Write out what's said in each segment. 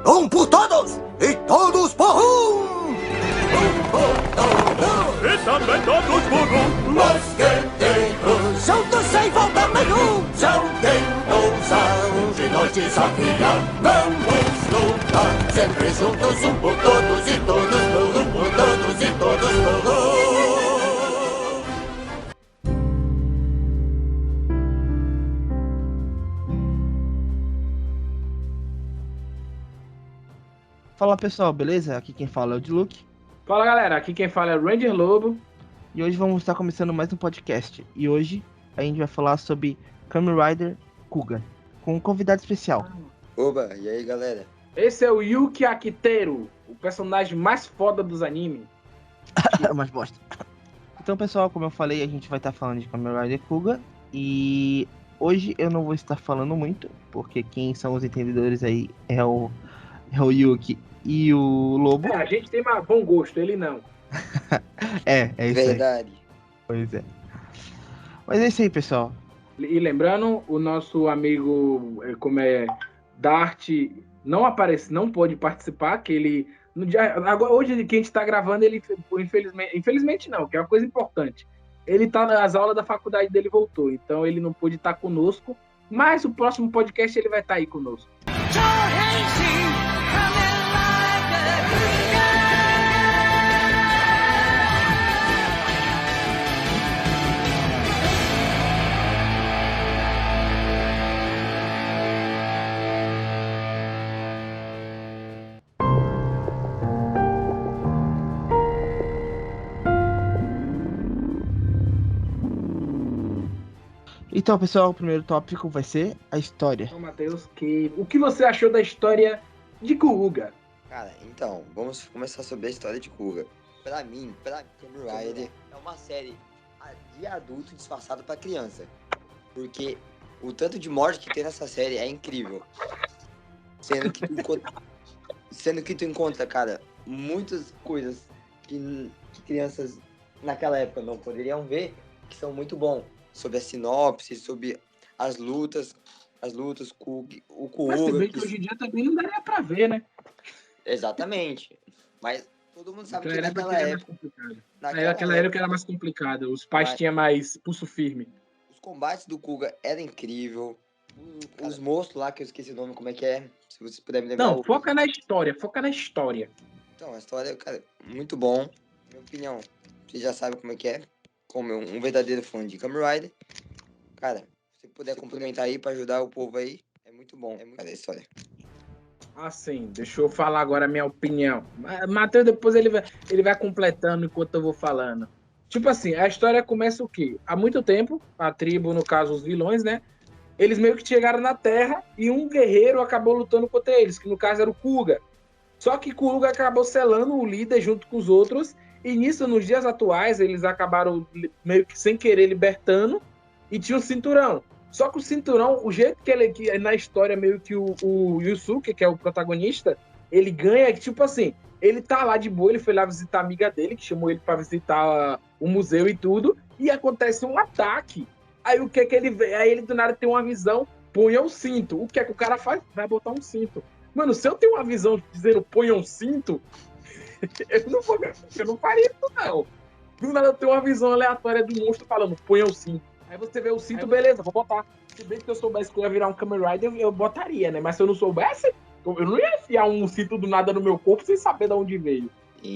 Um por todos e todos por um! E também todos por um! Mosqueteiros, juntos sem volta nenhum! São teimosos de nós desafiar! Vamos lutar, sempre juntos, um por todos e todos por um! Por todos e todos por um! Fala pessoal, beleza? Aqui quem fala é o Diluc. Fala galera, aqui quem fala é o Ranger Lobo. E hoje vamos estar começando mais um podcast. E hoje a gente vai falar sobre Kamen Rider Kuga, com um convidado especial. Oba, e aí galera? Esse é o Yuki Akiteru, o personagem mais foda dos animes. Mas bosta. Então pessoal, como eu falei, a gente vai estar falando de Kamen Rider Kuga. E hoje eu não vou estar falando muito, porque quem são os entendedores aí é o Yuki e o Lobo. A gente tem bom gosto, ele não. É isso Verdade. aí. Pois é. Mas é isso aí, pessoal. E lembrando, o nosso amigo, como é, Dart, não aparece, não pôde participar, que ele, no dia, agora, hoje que a gente tá gravando, ele, infelizmente não, que é uma coisa importante. Ele tá nas aulas da faculdade dele, voltou, então ele não pôde estar conosco, mas o próximo podcast ele vai estar aí conosco. Então, pessoal, o primeiro tópico vai ser a história. Então, Matheus, o que você achou da história de Kuga? Cara, então, vamos começar sobre a história de Kuga. Pra mim, Kamen Rider é uma série de adulto disfarçado pra criança. Porque o tanto de morte que tem nessa série é incrível. Sendo que tu encontra, cara, muitas coisas que crianças naquela época não poderiam ver, que são muito bons. Sobre a sinopse, sobre as lutas, o Kuga. Mas se bem que hoje em dia também não daria pra ver, né? Exatamente. Mas todo mundo sabe que Naquela época era mais complicado. Os pais Mas- tinham mais pulso firme. Os combates do Kuga eram incríveis. Os monstros lá, que eu esqueci o nome, como é que é? Se vocês puderem me lembrar. Não, foca na história. Então, a história, cara, muito bom. Minha opinião, vocês já sabem como é que é. Como um verdadeiro fã de Kamen Rider. Cara, se puder complementar aí pra ajudar o povo aí, é muito bom. É muito a história. Assim, deixa eu falar agora a minha opinião. Matheus, depois ele vai completando enquanto eu vou falando. Tipo assim, a história começa o quê? Há muito tempo, a tribo, no caso os vilões, né? Eles meio que chegaram na Terra e um guerreiro acabou lutando contra eles, que no caso era o Kuga. Só que Kuga acabou selando o líder junto com os outros. E nisso, nos dias atuais, eles acabaram meio que sem querer libertando e tinha um cinturão. Só que o cinturão, o jeito que na história, meio que o Yusuke, que é o protagonista, ele ganha, tipo assim, ele tá lá de boa, ele foi lá visitar a amiga dele, que chamou ele pra visitar o museu e tudo, e acontece um ataque. Aí o que ele vê? Aí ele do nada tem uma visão, ponha um cinto. O que é que o cara faz? Vai botar um cinto. Mano, se eu tenho uma visão dizendo ponha um cinto, eu não faria isso, não. Do nada eu tenho uma visão aleatória do monstro falando, põe o cinto. Aí você vê o cinto, beleza, vou botar. Se bem que eu soubesse que eu ia virar um Kamen Rider, eu botaria, né? Mas se eu não soubesse, eu não ia enfiar um cinto do nada no meu corpo sem saber de onde veio.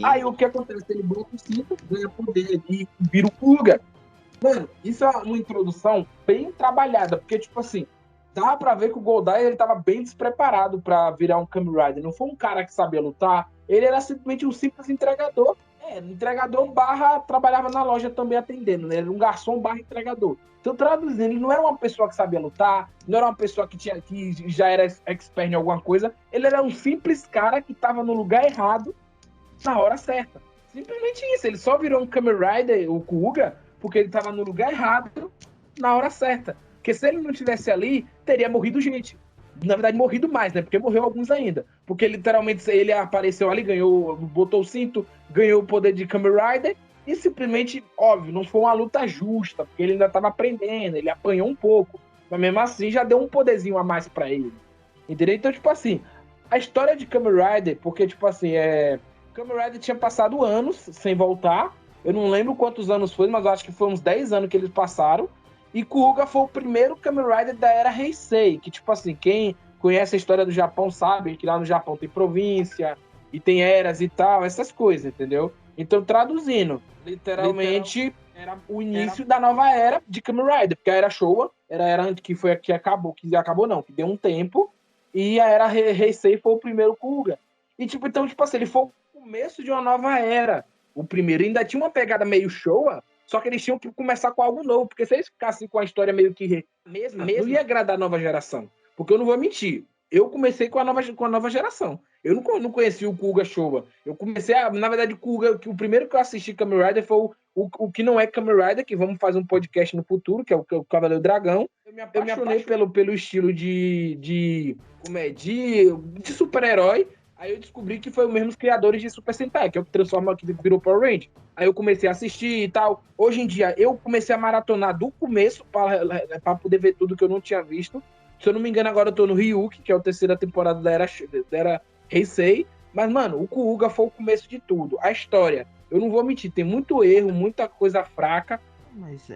Aí o que acontece? Ele bota o cinto, ganha poder e vira o Kuga. Mano, isso é uma introdução bem trabalhada, porque, tipo assim, dá pra ver que o Goldar, ele tava bem despreparado pra virar um Kamen Rider. Não foi um cara que sabia lutar, ele era simplesmente um simples entregador. Entregador barra trabalhava na loja também atendendo, né? Ele era um garçom barra entregador. Então, traduzindo, ele não era uma pessoa que sabia lutar, não era uma pessoa que já era expert em alguma coisa. Ele era um simples cara que tava no lugar errado na hora certa. Simplesmente isso. Ele só virou um Kamen Rider, o Kuga, porque ele tava no lugar errado na hora certa. Porque se ele não estivesse ali, teria morrido gente. Na verdade, morrido mais, né? Porque morreu alguns ainda. Porque literalmente ele apareceu ali, botou o cinto, ganhou o poder de Kamen Rider e simplesmente, óbvio, não foi uma luta justa, porque ele ainda tava aprendendo, ele apanhou um pouco. Mas mesmo assim já deu um poderzinho a mais pra ele. Entendeu? Então, tipo assim, A história de Kamen Rider, porque, tipo assim, Kamen Rider tinha passado anos sem voltar. Eu não lembro quantos anos foi, mas eu acho que foi uns 10 anos que eles passaram. E Kuuga foi o primeiro Kamen Rider da era Heisei, que, tipo assim, quem conhece a história do Japão sabe que lá no Japão tem província, e tem eras e tal, essas coisas, entendeu? Então, traduzindo, literalmente, era o início da nova era de Kamen Rider, porque a era Showa, era que acabou não, que deu um tempo, e a era Heisei foi o primeiro Kuuga. E, tipo, então, tipo assim, ele foi o começo de uma nova era. O primeiro ainda tinha uma pegada meio Showa, só que eles tinham que começar com algo novo, porque se eles ficassem com a história meio que mesma, não ia agradar a nova geração. Porque eu não vou mentir, eu comecei com a nova geração. Eu não conhecia o Kuuga Showa. Eu comecei na verdade, o primeiro que eu assisti Kamen Rider foi o que não é Kamen Rider, que vamos fazer um podcast no futuro, que é o Cavaleiro Dragão. Eu me apaixonei pelo estilo de super-herói. Aí eu descobri que foi os mesmos criadores de Super Sentai, que é o que transforma, que virou Power Rangers. Aí eu comecei a assistir e tal. Hoje em dia, eu comecei a maratonar do começo para poder ver tudo que eu não tinha visto. Se eu não me engano, agora eu tô no Ryuki, que é a terceira temporada da era Heisei. Mas, mano, o Kuuga foi o começo de tudo. A história, eu não vou mentir, tem muito erro, muita coisa fraca. Mas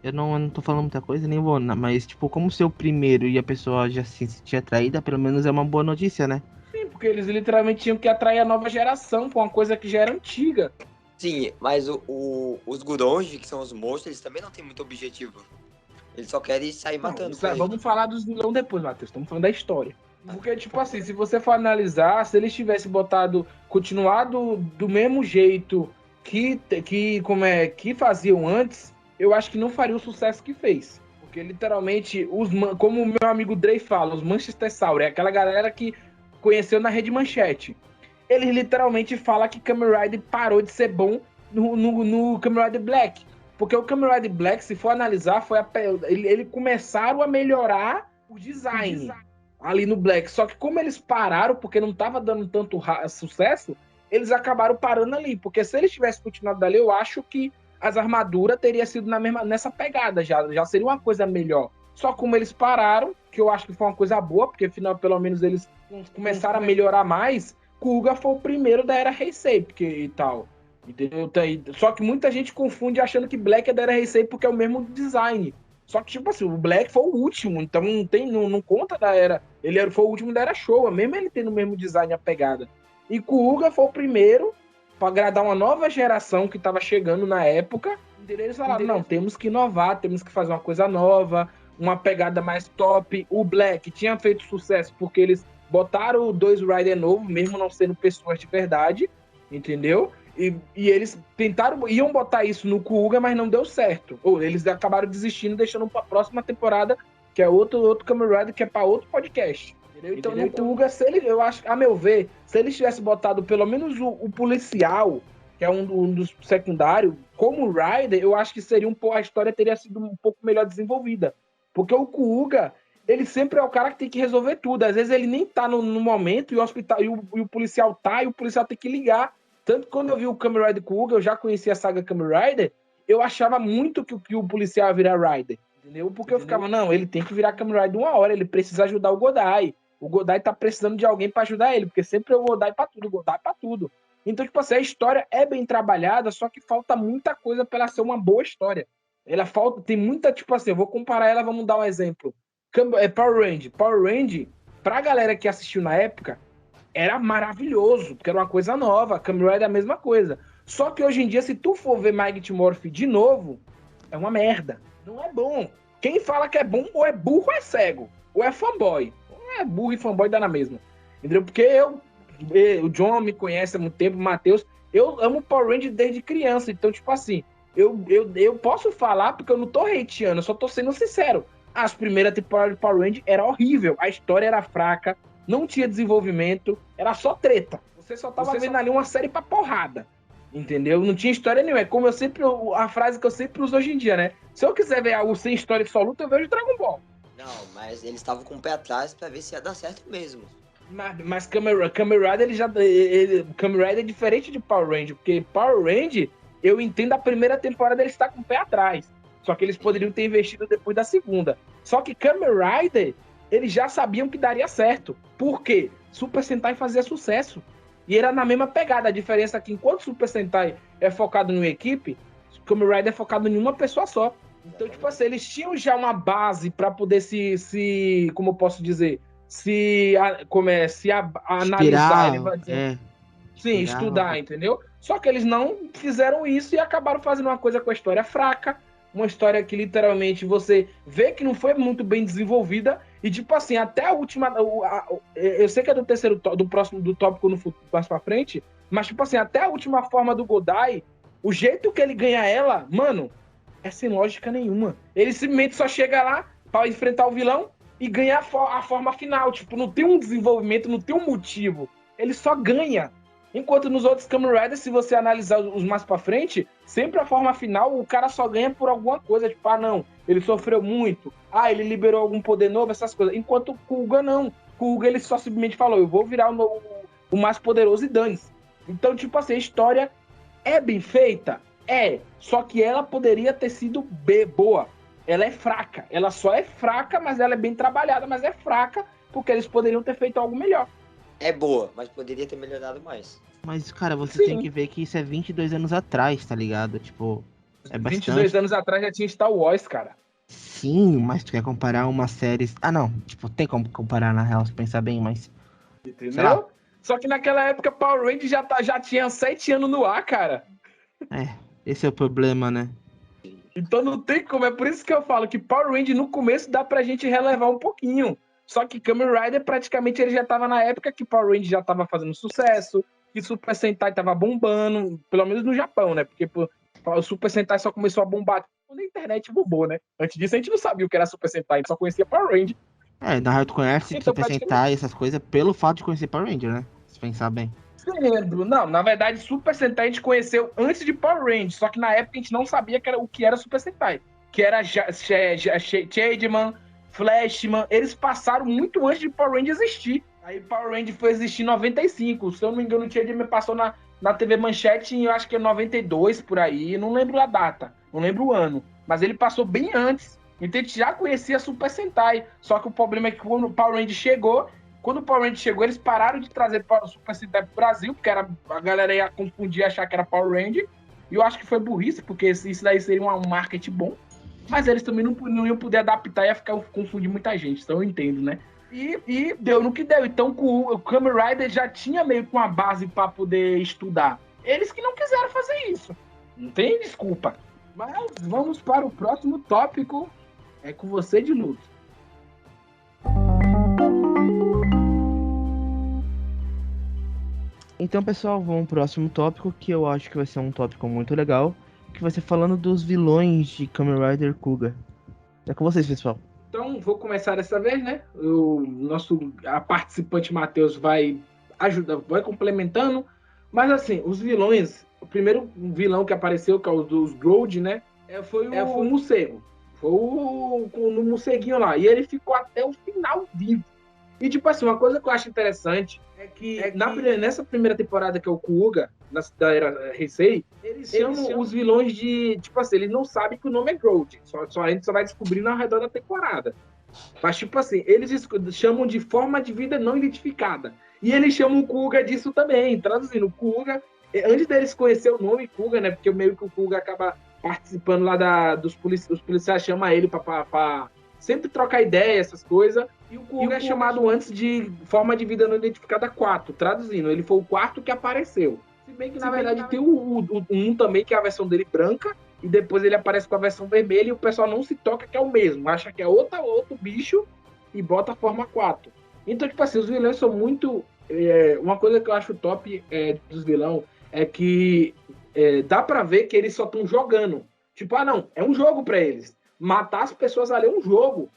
eu não tô falando muita coisa, nem vou, mas, tipo, como ser o primeiro e a pessoa já se sentir atraída, pelo menos é uma boa notícia, né? Sim, porque eles literalmente tinham que atrair a nova geração com uma coisa que já era antiga. Sim, mas os Guronji, que são os monstros, eles também não têm muito objetivo. Eles só querem sair matando. Vamos falar dos vilões depois, Matheus. Estamos falando da história. Porque, tipo assim, se você for analisar, se eles tivessem continuado do mesmo jeito que faziam antes, eu acho que não faria o sucesso que fez. Porque, literalmente, como o meu amigo Drey fala, os Manchester Sauri, é aquela galera que conheceu na Rede Manchete. Eles literalmente falam que Kamen Rider parou de ser bom no Kamen Rider Black. Porque o Kamen Rider Black, se for analisar, eles começaram a melhorar o design ali no Black. Só que como eles pararam, porque não estava dando tanto sucesso, eles acabaram parando ali. Porque se eles tivessem continuado dali, eu acho que as armaduras teriam sido nessa pegada já seria uma coisa melhor. Só como eles pararam, que eu acho que foi uma coisa boa, porque afinal, pelo menos, eles começaram a melhorar mais, Kuuga foi o primeiro da era Heisei, porque e tal. Entendeu? Só que muita gente confunde achando que Black é da era Heisei porque é o mesmo design. Só que, tipo assim, o Black foi o último, então não conta da era. Foi o último da era Showa, mesmo ele tendo o mesmo design, a pegada. E Kuuga foi o primeiro para agradar uma nova geração que estava chegando na época. Eles falaram, não, temos que inovar, temos que fazer uma coisa nova, uma pegada mais top. O Black tinha feito sucesso porque eles botaram 2 Rider novo, mesmo não sendo pessoas de verdade, entendeu? E eles iam botar isso no Kuuga, mas não deu certo. Ou eles acabaram desistindo, deixando para a próxima temporada, que é outro Kamen Rider, que é para outro podcast. Entendeu? Então, no Kuuga, eu acho, a meu ver, se eles tivessem botado pelo menos o policial, que é um dos secundários, como Rider, eu acho que a história teria sido um pouco melhor desenvolvida. Porque o Kuuga, ele sempre é o cara que tem que resolver tudo. Às vezes ele nem tá no momento e o policial tá, e o policial tem que ligar. Tanto que quando eu vi o Kamen Rider Kuuga, eu já conhecia a saga Kamen Rider, eu achava muito que o policial ia virar Rider, entendeu? Porque eu ficava, não, ele tem que virar Kamen Rider uma hora, ele precisa ajudar o Godai. O Godai tá precisando de alguém pra ajudar ele, porque sempre é o Godai pra tudo, Então, tipo assim, a história é bem trabalhada, só que falta muita coisa pra ela ser uma boa história. Tem muita, tipo assim, eu vou comparar ela, vamos dar um exemplo. Power Rangers, pra galera que assistiu na época, era maravilhoso, porque era uma coisa nova. Kamen Rider é a mesma coisa. Só que hoje em dia, se tu for ver Mighty Morphin de novo, é uma merda. Não é bom. Quem fala que é bom, ou é burro ou é cego. Ou é fanboy. Ou é burro e fanboy dá na mesma. Entendeu? Porque o John me conhece há muito tempo, o Matheus, eu amo Power Rangers desde criança. Então, tipo assim, eu posso falar porque eu não tô hateando, eu só tô sendo sincero. As primeiras temporadas de Power Rangers era horrível. A história era fraca. Não tinha desenvolvimento, era só treta. Você só tava vendo ali uma série pra porrada, entendeu? Não tinha história nenhuma. É como a frase que eu sempre uso hoje em dia, né? Se eu quiser ver algo sem história e só luta, eu vejo Dragon Ball. Não, mas eles estavam com o pé atrás pra ver se ia dar certo mesmo. Mas Kamen Rider, Kamen Rider é diferente de Power Ranger, porque Power Ranger, eu entendo a primeira temporada ele está com o pé atrás. Só que eles poderiam ter investido depois da segunda. Só que Kamen Rider, eles já sabiam que daria certo. Por quê? Super Sentai fazia sucesso. E era na mesma pegada. A diferença é que enquanto Super Sentai é focado em uma equipe, Kamen Rider é focado em uma pessoa só. Então, tipo assim, eles tinham já uma base para poder como eu posso dizer, analisar, ele vai dizer, sim, estudar, entendeu? Só que eles não fizeram isso e acabaram fazendo uma coisa com a história fraca, uma história que literalmente você vê que não foi muito bem desenvolvida e tipo assim, até a última, eu sei que é do tópico no futuro, mais pra frente, mas tipo assim, até a última forma do Godai, o jeito que ele ganha ela, mano, é sem lógica nenhuma. Ele simplesmente só chega lá pra enfrentar o vilão e ganha a forma final. Tipo, não tem um desenvolvimento, não tem um motivo. Ele só ganha. Enquanto nos outros Kamen Riders, se você analisar os mais pra frente, sempre a forma final, o cara só ganha por alguma coisa. Tipo, ah, não, ele sofreu muito. Ah, ele liberou algum poder novo, essas coisas. Enquanto o Kuga, não. O Kuga, ele só simplesmente falou, eu vou virar o mais poderoso e dane-se. Então, tipo assim, a história é bem feita? É. Só que ela poderia ter sido boa. Ela é fraca. Ela só é fraca, mas ela é bem trabalhada, mas é fraca porque eles poderiam ter feito algo melhor. É boa, mas poderia ter melhorado mais. Mas, cara, você Sim. tem que ver que isso é 22 anos atrás, tá ligado? Tipo, é bastante. 22 anos atrás já tinha Star Wars, cara. Sim, mas tu quer comparar uma série... Ah, não. Tipo, tem como comparar, na real, se pensar bem, mas... Entendeu? Só que naquela época Power Rangers já tinha 7 anos no ar, cara. Esse é o problema, né? Então não tem como. É por isso que eu falo que Power Rangers no começo dá pra gente relevar um pouquinho. Só que Kamen Rider praticamente ele já tava na época que Power Rangers já tava fazendo sucesso, que Super Sentai tava bombando, pelo menos no Japão, né? Porque o Super Sentai só começou a bombar quando a internet bombou, né? Antes disso a gente não sabia o que era Super Sentai, a gente só conhecia Power Rangers. Na real, tu conhece Então, Super Sentai, essas coisas, pelo fato de conhecer Power Ranger, né? Se pensar bem. Não, na verdade, Super Sentai a gente conheceu antes de Power Rangers, só que na época a gente não sabia o que era Super Sentai. Que era Changeman, Flashman, eles passaram muito antes de Power Rangers existir. Aí Power Rangers foi existir em 95, se eu não me engano o Changeman passou na TV Manchete em, eu acho que é 92, por aí, não lembro a data, não lembro o ano, mas ele passou bem antes. Então a gente já conhecia Super Sentai, só que o problema é que quando o Power Rangers chegou, eles pararam de trazer o Super Sentai pro Brasil, porque a galera ia confundir e achar que era Power Ranger. E eu acho que foi burrice, porque isso daí seria um marketing bom. Mas eles também não iam poder adaptar e ia confundir muita gente. Então eu entendo, né? E deu no que deu. Então o Kamen Rider já tinha meio que uma base para poder estudar. Eles que não quiseram fazer isso. Não tem desculpa. Mas vamos para o próximo tópico. É com você de luto. Então, pessoal, vamos pro próximo tópico, que eu acho que vai ser um tópico muito legal, que vai ser falando dos vilões de Kamen Rider Kuga. É com vocês, pessoal. Então, vou começar dessa vez, né? A participante Matheus vai ajudar, vai complementando. Mas, assim, os vilões... O primeiro vilão que apareceu, que é o dos Gold, né? Foi o morcego. Foi no morceguinho lá. E ele ficou até o final vivo. E, tipo assim, uma coisa que eu acho interessante é que nessa primeira temporada, que é o Kuga, da era Heisei, eles chamam os vilões de... Tipo assim, eles não sabem que o nome é Gold. A gente só vai descobrindo ao redor da temporada. Mas, tipo assim, eles chamam de forma de vida não identificada. E eles chamam o Kuga disso também. Traduzindo, o Kuga... Antes deles conhecer o nome Kuga, né? Porque meio que o Kuga acaba participando lá os policiais chamam ele pra sempre trocar ideia, essas coisas. E o Kuga é chamado antes de forma de vida não identificada 4, traduzindo. Ele foi o quarto que apareceu. Se bem que, na verdade, tem um também, que é a versão dele branca, e depois ele aparece com a versão vermelha, e o pessoal não se toca que é o mesmo. Acha que é outro bicho e bota a forma 4. Então, tipo assim, os vilões são muito... uma coisa que eu acho top dos vilões é que dá pra ver que eles só estão jogando. Tipo, não, é um jogo pra eles. Matar as pessoas ali é um jogo.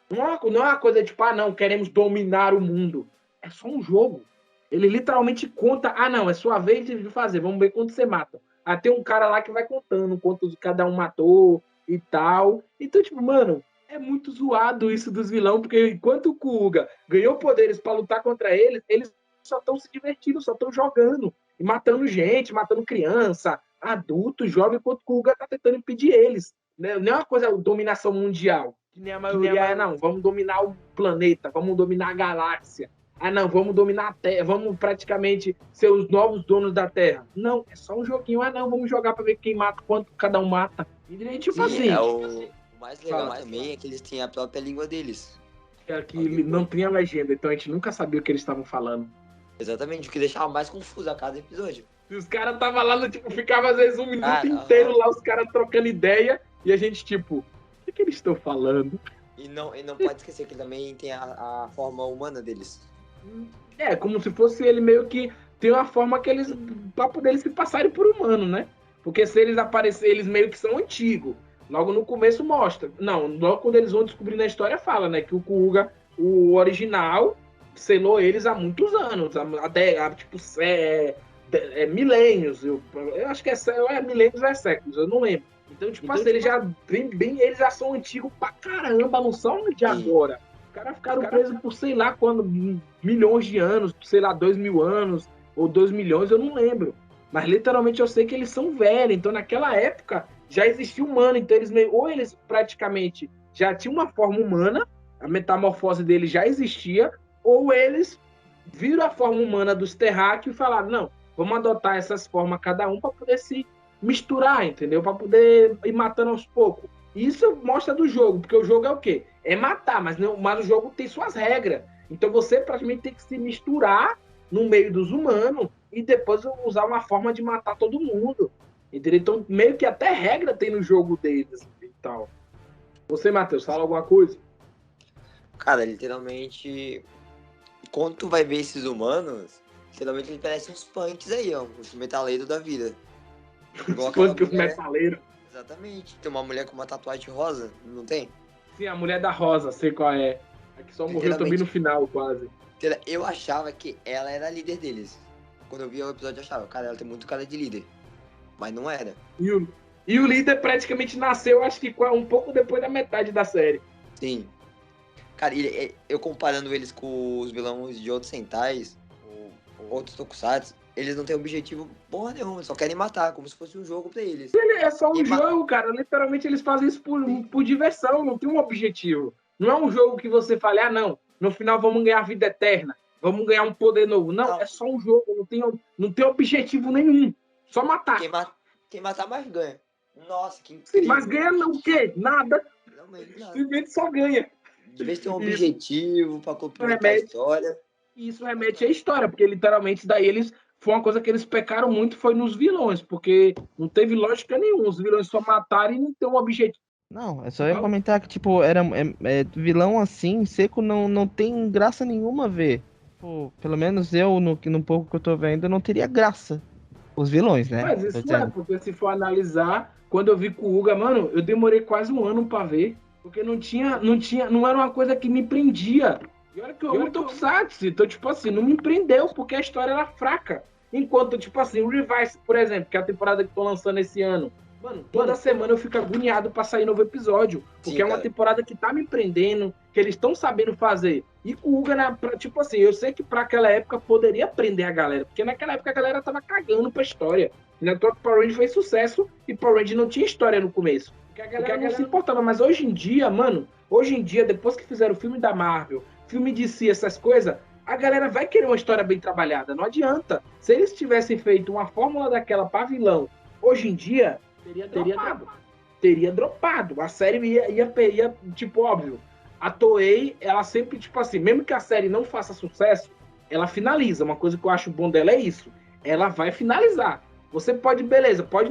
Não é uma coisa tipo, não, queremos dominar o mundo. É só um jogo. Ele literalmente conta, não, é sua vez de fazer, vamos ver quanto você mata. Tem um cara lá que vai contando quantos cada um matou e tal. Então, tipo, mano, é muito zoado isso dos vilões, porque enquanto o Kuga ganhou poderes pra lutar contra eles, eles só estão se divertindo, só estão jogando. E matando gente, matando criança, adulto, jovem, enquanto o Kuga tá tentando impedir eles. Não é uma coisa, dominação mundial. Que nem a maioria não, vamos dominar o planeta, vamos dominar a galáxia. Ah, não, vamos dominar a Terra, vamos praticamente ser os novos donos da Terra. Não, é só um joguinho. Ah, não, vamos jogar pra ver quem mata, quanto cada um mata. E tipo Sim, assim... o mais legal também é que eles têm a própria língua deles. Que não tinha legenda, então a gente nunca sabia o que eles estavam falando. Exatamente, o que deixava mais confuso a cada episódio. E os caras estavam lá, tipo, ficava às vezes um minuto inteiro lá, os caras trocando ideia, e a gente, tipo, o que eles estão falando? E não pode esquecer que também tem a forma humana deles. É, como se fosse ele meio que tem uma forma que eles, pra poder eles se passarem por humano, né? Porque se eles aparecerem, eles meio que são antigos. Logo no começo mostra. Não, logo quando eles vão descobrindo a história, fala, né? Que o Kuuga, o original, selou eles há muitos anos. Até, tipo, milênios. Eu acho que é milênios ou é séculos, eu não lembro. Então, tipo assim, eles já eles já são antigos pra caramba, não são de agora. Os caras ficaram presos por sei lá quando, milhões de anos, sei lá, 2.000 anos, ou 2 milhões, eu não lembro. Mas literalmente eu sei que eles são velhos, então naquela época já existia humano, então ou eles praticamente já tinham uma forma humana, a metamorfose deles já existia, ou eles viram a forma humana dos terráqueos e falaram, não, vamos adotar essas formas cada um para poder se misturar, entendeu? Para poder ir matando aos poucos. Isso mostra do jogo, porque o jogo é o quê? É matar, mas o jogo tem suas regras. Então você praticamente tem que se misturar no meio dos humanos e depois usar uma forma de matar todo mundo. Entendeu? Então, meio que até regra tem no jogo deles e tal. Você, Matheus, fala alguma coisa? Cara, literalmente, quando tu vai ver esses humanos, literalmente eles parecem uns punks aí, ó. Os metaleiros da vida. Os punks metaleiros. Exatamente. Tem uma mulher com uma tatuagem rosa, não tem? Sim, a mulher da rosa, sei qual é. A que só morreu também no final, quase. Eu achava que ela era a líder deles. Quando eu vi o episódio, eu achava, cara, ela tem muito cara de líder. Mas não era. E o líder praticamente nasceu, acho que um pouco depois da metade da série. Sim. Cara, eu comparando eles com os vilões de outros Sentais, ou outros Tokusatsu, eles não têm objetivo porra nenhuma, só querem matar, como se fosse um jogo pra eles. É só um jogo, cara. Literalmente eles fazem isso por diversão, não tem um objetivo. Não é um jogo que você fale, não, no final vamos ganhar a vida eterna, vamos ganhar um poder novo. Não, é só um jogo, não tem objetivo nenhum. Só matar. Quem matar mais ganha. Nossa, que incrível. Sim, mas ganha não o quê? Nada. Simplesmente só ganha. De vez ter um objetivo pra complementar a história. Isso remete à história, porque literalmente daí eles... Foi uma coisa que eles pecaram muito, foi nos vilões, porque não teve lógica nenhuma. Os vilões só mataram e não tem um objetivo. Não, é só eu comentar que, tipo, vilão assim, seco, não tem graça nenhuma ver. Pô, pelo menos eu, no pouco que eu tô vendo, não teria graça. Os vilões, né? Mas isso porque se for analisar, quando eu vi com o Uga, mano, eu demorei quase um ano pra ver. Porque não era uma coisa que me prendia. E olha que eu amo Tokusatsu, então, tipo assim, não me prendeu, porque a história era fraca. Enquanto, tipo assim, o Revice, por exemplo, que é a temporada que tô lançando esse ano, mano, toda semana eu fico agoniado pra sair novo episódio, porque é uma temporada que tá me prendendo, que eles estão sabendo fazer. E com o Uga, tipo assim, eu sei que pra aquela época poderia prender a galera, porque naquela época a galera tava cagando pra história. Na toa que Power Rangers fez sucesso e Power Rangers não tinha história no começo. Porque a galera não se importava, mas hoje em dia, mano, depois que fizeram o filme da Marvel, filme de si, essas coisas, a galera vai querer uma história bem trabalhada, não adianta. Se eles tivessem feito uma fórmula daquela pra vilão, hoje em dia, teria dropado. A série ia tipo, óbvio, a Toei, ela sempre, tipo assim, mesmo que a série não faça sucesso, ela finaliza. Uma coisa que eu acho bom dela é isso, ela vai finalizar. Você pode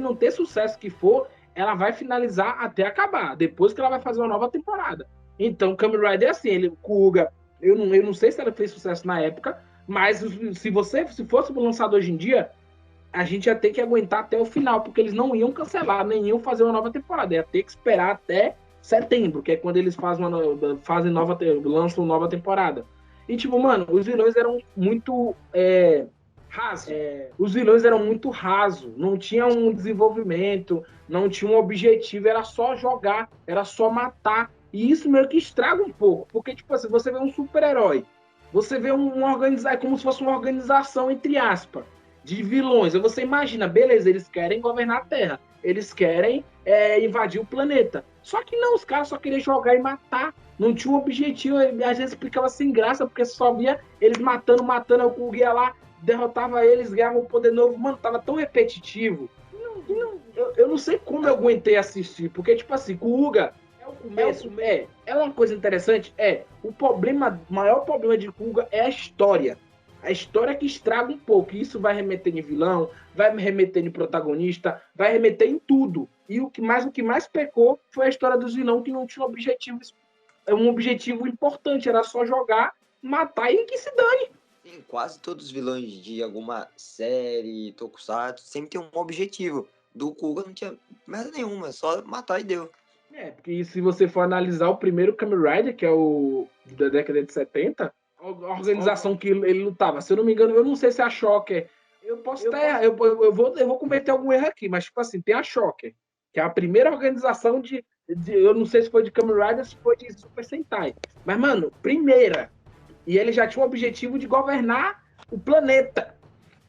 não ter sucesso que for, ela vai finalizar até acabar, depois que ela vai fazer uma nova temporada. Então, Kamen Rider é assim, Kuuga, eu não sei se ela fez sucesso na época, mas se fosse lançado hoje em dia, a gente ia ter que aguentar até o final, porque eles não iam cancelar, nem iam fazer uma nova temporada, ia ter que esperar até setembro, que é quando eles lançam nova temporada. E tipo, mano, os vilões eram muito rasos. Os vilões eram muito rasos, não tinha um desenvolvimento, não tinha um objetivo, era só jogar, era só matar. E isso meio que estraga um pouco, porque, tipo assim, você vê um super-herói, você vê como se fosse uma organização, entre aspas, de vilões. Aí você imagina, beleza, eles querem governar a Terra, eles querem invadir o planeta. Só que não, os caras só queriam jogar e matar. Não tinha um objetivo, às vezes ficava sem graça, porque só via eles matando, o Kuga ia lá, derrotava eles, ganhava um poder novo. Mano, tava tão repetitivo. Eu não sei como eu aguentei assistir, porque, tipo assim, Kuga é o começo, é uma coisa interessante, o maior problema de Kuga é a história. A história que estraga um pouco, e isso vai remeter em vilão, vai remeter em protagonista, vai remeter em tudo. E o que mais pecou foi a história dos vilões, que não tinha um objetivo importante, era só jogar, matar e que se dane. Sim, quase todos os vilões de alguma série, tokusatsu, sempre tem um objetivo. Do Kuga não tinha merda nenhuma, só matar e deu. Porque se você for analisar o primeiro Kamen Rider, que é o da década de 70, a organização que ele lutava, se eu não me engano, eu não sei se é a Shocker. Eu posso estar errado, eu vou cometer algum erro aqui, mas tipo assim, tem a Shocker, que é a primeira organização eu não sei se foi de Kamen Rider, se foi de Super Sentai. Mas, mano, primeira. E ele já tinha o objetivo de governar o planeta.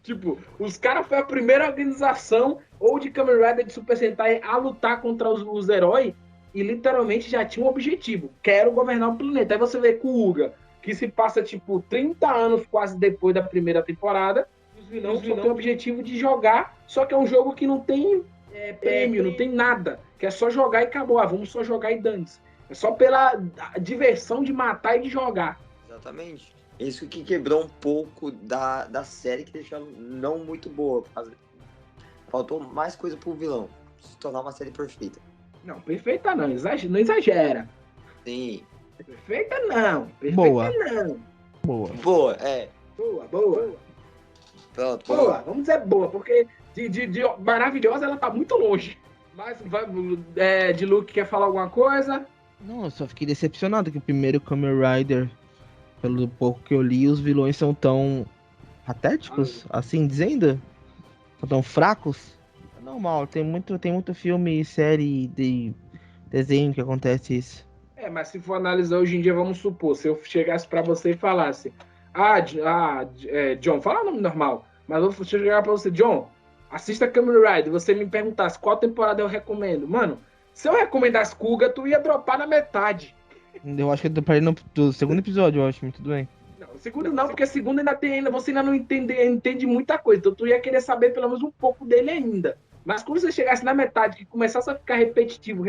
Tipo, os caras foi a primeira organização ou de Kamen Rider de Super Sentai a lutar contra os heróis e literalmente já tinha um objetivo. Quero governar o planeta. Aí você vê Kuga, que se passa, tipo, 30 anos quase depois da primeira temporada. Os vilões só têm o objetivo de jogar, só que é um jogo que não tem prêmio, não tem nada. Que é só jogar e acabou. Vamos só jogar e dane-se. É só pela diversão de matar e de jogar. Exatamente. Isso que quebrou um pouco da série, que deixou ela não muito boa. Faltou mais coisa pro vilão se tornar uma série perfeita. Não, perfeita não exagera. Sim. Perfeita não. Perfeita Boa. não. Boa. Boa, é. Boa. Pronto. Boa, vamos dizer boa, porque de maravilhosa ela tá muito longe. Mas de Luke, quer falar alguma coisa? Não, eu só fiquei decepcionado que o primeiro Kamen Rider, pelo pouco que eu li, os vilões são tão patéticos, assim dizendo? São tão fracos. É normal, tem muito filme, série de desenho que acontece isso. Mas se for analisar hoje em dia, vamos supor, se eu chegasse pra você e falasse, John, fala o nome normal, mas eu vou chegar pra você, John, assista Kamen Rider, você me perguntasse qual temporada eu recomendo. Mano, se eu recomendasse Kuga, tu ia dropar na metade. Eu acho que eu parei do segundo episódio, eu acho, muito bem. Não, o segundo não, porque o segundo você ainda não entende muita coisa, então tu ia querer saber pelo menos um pouco dele ainda. Mas quando você chegasse na metade, que começasse a ficar repetitivo,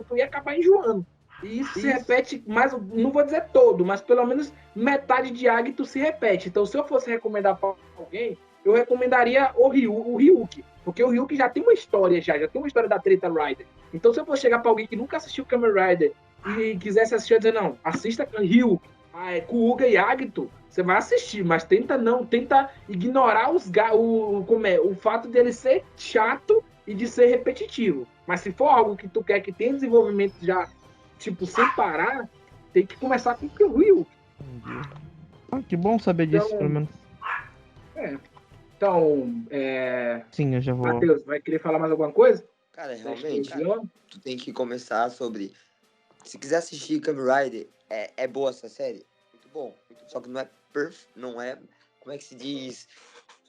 tu ia acabar enjoando. E isso se repete, mas não vou dizer todo, mas pelo menos metade de Agito se repete. Então, se eu fosse recomendar para alguém, eu recomendaria o Ryuki, porque o Ryuki já tem uma história, já tem uma história da Treta Rider. Então, se eu fosse chegar para alguém que nunca assistiu Kamen Rider e quisesse assistir, eu dizer, não, assista Ryuki, Kuga e Agito, você vai assistir, mas tenta ignorar o fato dele ser chato e de ser repetitivo. Mas se for algo que tu quer que tenha desenvolvimento já, tipo, sem parar, tem que começar com o Ryuki. Que bom saber disso, pelo menos. Então, Sim, eu já vou. Matheus, vai querer falar mais alguma coisa? Cara, realmente, tu tem que começar sobre... Se quiser assistir Kamen Rider, é boa essa série? Muito bom. Só que não é não é... Como é que se diz?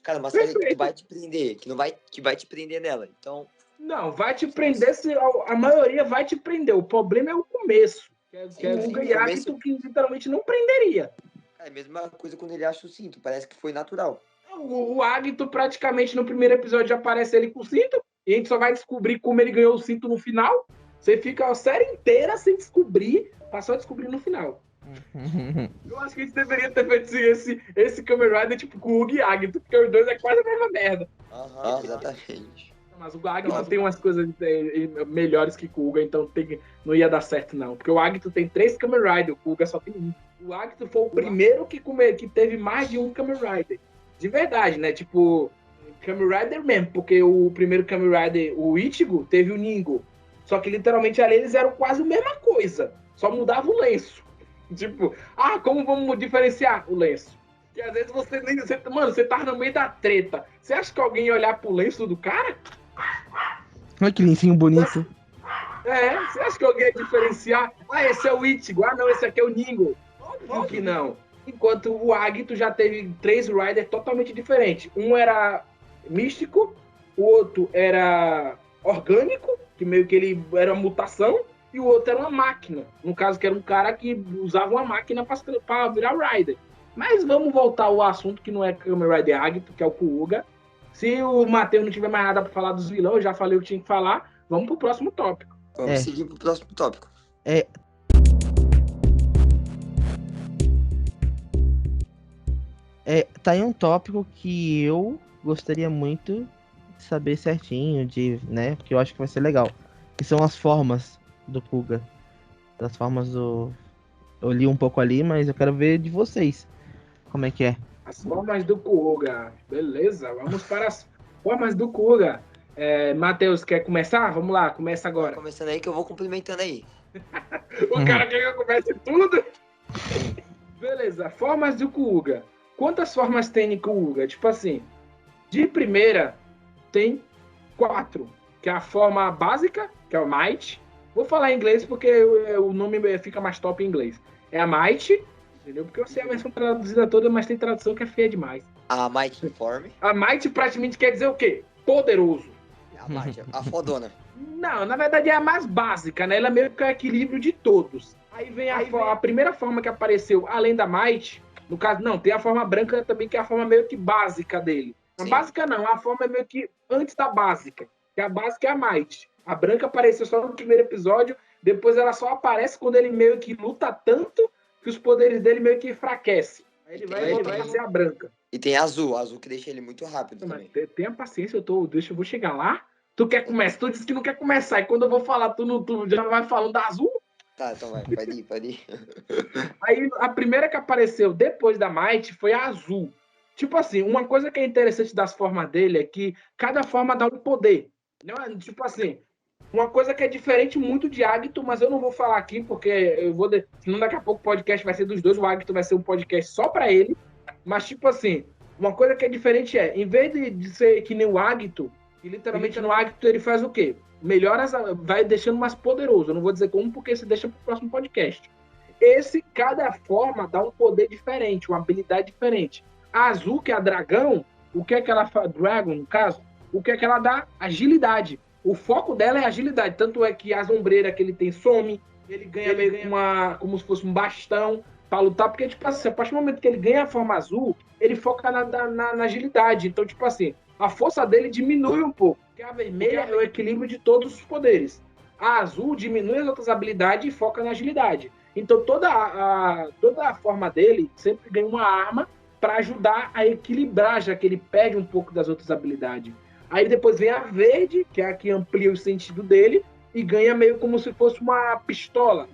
Cara, uma série que vai te prender, que vai te prender nela. Então... Não, vai te prender, a maioria vai te prender. O problema é o começo. Que é o Agito que literalmente não prenderia. É a mesma coisa quando ele acha o cinto. Parece que foi natural. O Agito praticamente no primeiro episódio já aparece ele com o cinto. E a gente só vai descobrir como ele ganhou o cinto no final. Você fica a série inteira sem descobrir. Passou a descobrir no final. Eu acho que a gente deveria ter feito esse Kamen Rider tipo com o Hugo e Agito. Porque os dois é quase a mesma merda. Exatamente. Mas o Agito tem umas coisas melhores que o Kuga, então não ia dar certo, não. Porque o Agito tem 3 Kamen Rider, o Kuga só tem 1. O Agito foi o primeiro que teve mais de um Kamen Rider. De verdade, né? Tipo, Kamen Rider mesmo, porque o primeiro Kamen Rider, o Ichigo, teve o Ningo. Só que literalmente ali eles eram quase a mesma coisa. Só mudava o lenço. Tipo, como vamos diferenciar o lenço? Porque às vezes você tá no meio da treta. Você acha que alguém ia olhar pro lenço do cara? Olha que lencinho bonito. Você acha que alguém ia diferenciar? Esse é o Ichigo. Não, esse aqui é o Ningo. Óbvio que não. Enquanto o Agito já teve 3 Riders totalmente diferentes. Um era místico, o outro era orgânico, que meio que ele era uma mutação, e o outro era uma máquina. No caso, que era um cara que usava uma máquina para virar Rider. Mas vamos voltar ao assunto que não é Kamen Rider Agito, que é o Kuuga. Se o Matheus não tiver mais nada para falar dos vilões, eu já falei o que tinha que falar, vamos pro próximo tópico. Vamos seguir pro próximo tópico. Tá aí um tópico que eu gostaria muito de saber certinho, né? Porque eu acho que vai ser legal. Que são as formas do Kuuga. Das formas do... Eu li um pouco ali, mas eu quero ver de vocês. Como é que é? As formas do Kuuga. Beleza, vamos para as formas do Kuuga. Matheus, quer começar? Vamos lá, começa agora. Começando aí que eu vou complementando aí. O cara quer que eu comece tudo? Beleza, formas do Kuuga. Quantas formas tem em Kuuga? Tipo assim, de primeira tem 4, que é a forma básica, que é o Might. Vou falar em inglês porque o nome fica mais top em inglês. É a Might, entendeu? Porque eu sei a versão traduzida toda, mas tem tradução que é feia demais. A Might Form. A Might praticamente quer dizer o quê? Poderoso. A Might, a fodona. Não, na verdade é a mais básica, né? Ela é meio que o equilíbrio de todos. Aí vem a primeira forma que apareceu, além da Might, no caso, não, tem a forma branca também, que é a forma meio que básica dele. A básica não, a forma é meio que antes da básica. Que a básica é a Might. A branca apareceu só no primeiro episódio, depois ela só aparece quando ele meio que luta tanto que os poderes dele meio que enfraquecem. Aí ele vai voltar a ser a branca. E tem a azul que deixa ele muito rápido também. Tenha paciência, eu vou chegar lá. Tu quer começar? Tu disse que não quer começar. E quando eu vou falar, tu já vai falando da azul? Tá, então vai, pode ir. Aí a primeira que apareceu depois da Might foi a azul. Tipo assim, uma coisa que é interessante das formas dele é que cada forma dá um poder. Tipo assim, uma coisa que é diferente muito de Agito, mas eu não vou falar aqui porque eu vou. Senão daqui a pouco o podcast vai ser dos dois, o Agito vai ser um podcast só pra ele. Mas, tipo assim, uma coisa que é diferente em vez de ser que nem o Agito, e literalmente no Agito ele faz o quê? Melhora, vai deixando mais poderoso. Eu não vou dizer como, porque se deixa pro próximo podcast. Cada forma dá um poder diferente, uma habilidade diferente. A azul, que é a dragão, o que é que ela faz? Dragon, no caso, o que é que ela dá? Agilidade. O foco dela é agilidade. Tanto é que a sombreira que ele tem some, ele ganha como se fosse um bastão para lutar, porque, tipo assim, a partir do momento que ele ganha a forma azul, ele foca na agilidade. Então, tipo assim, a força dele diminui um pouco. Porque a vermelha é o equilíbrio de todos os poderes. A azul diminui as outras habilidades e foca na agilidade. Então, toda a forma dele sempre ganha uma arma para ajudar a equilibrar, já que ele perde um pouco das outras habilidades. Aí depois vem a verde, que é a que amplia o sentido dele, e ganha meio como se fosse uma pistola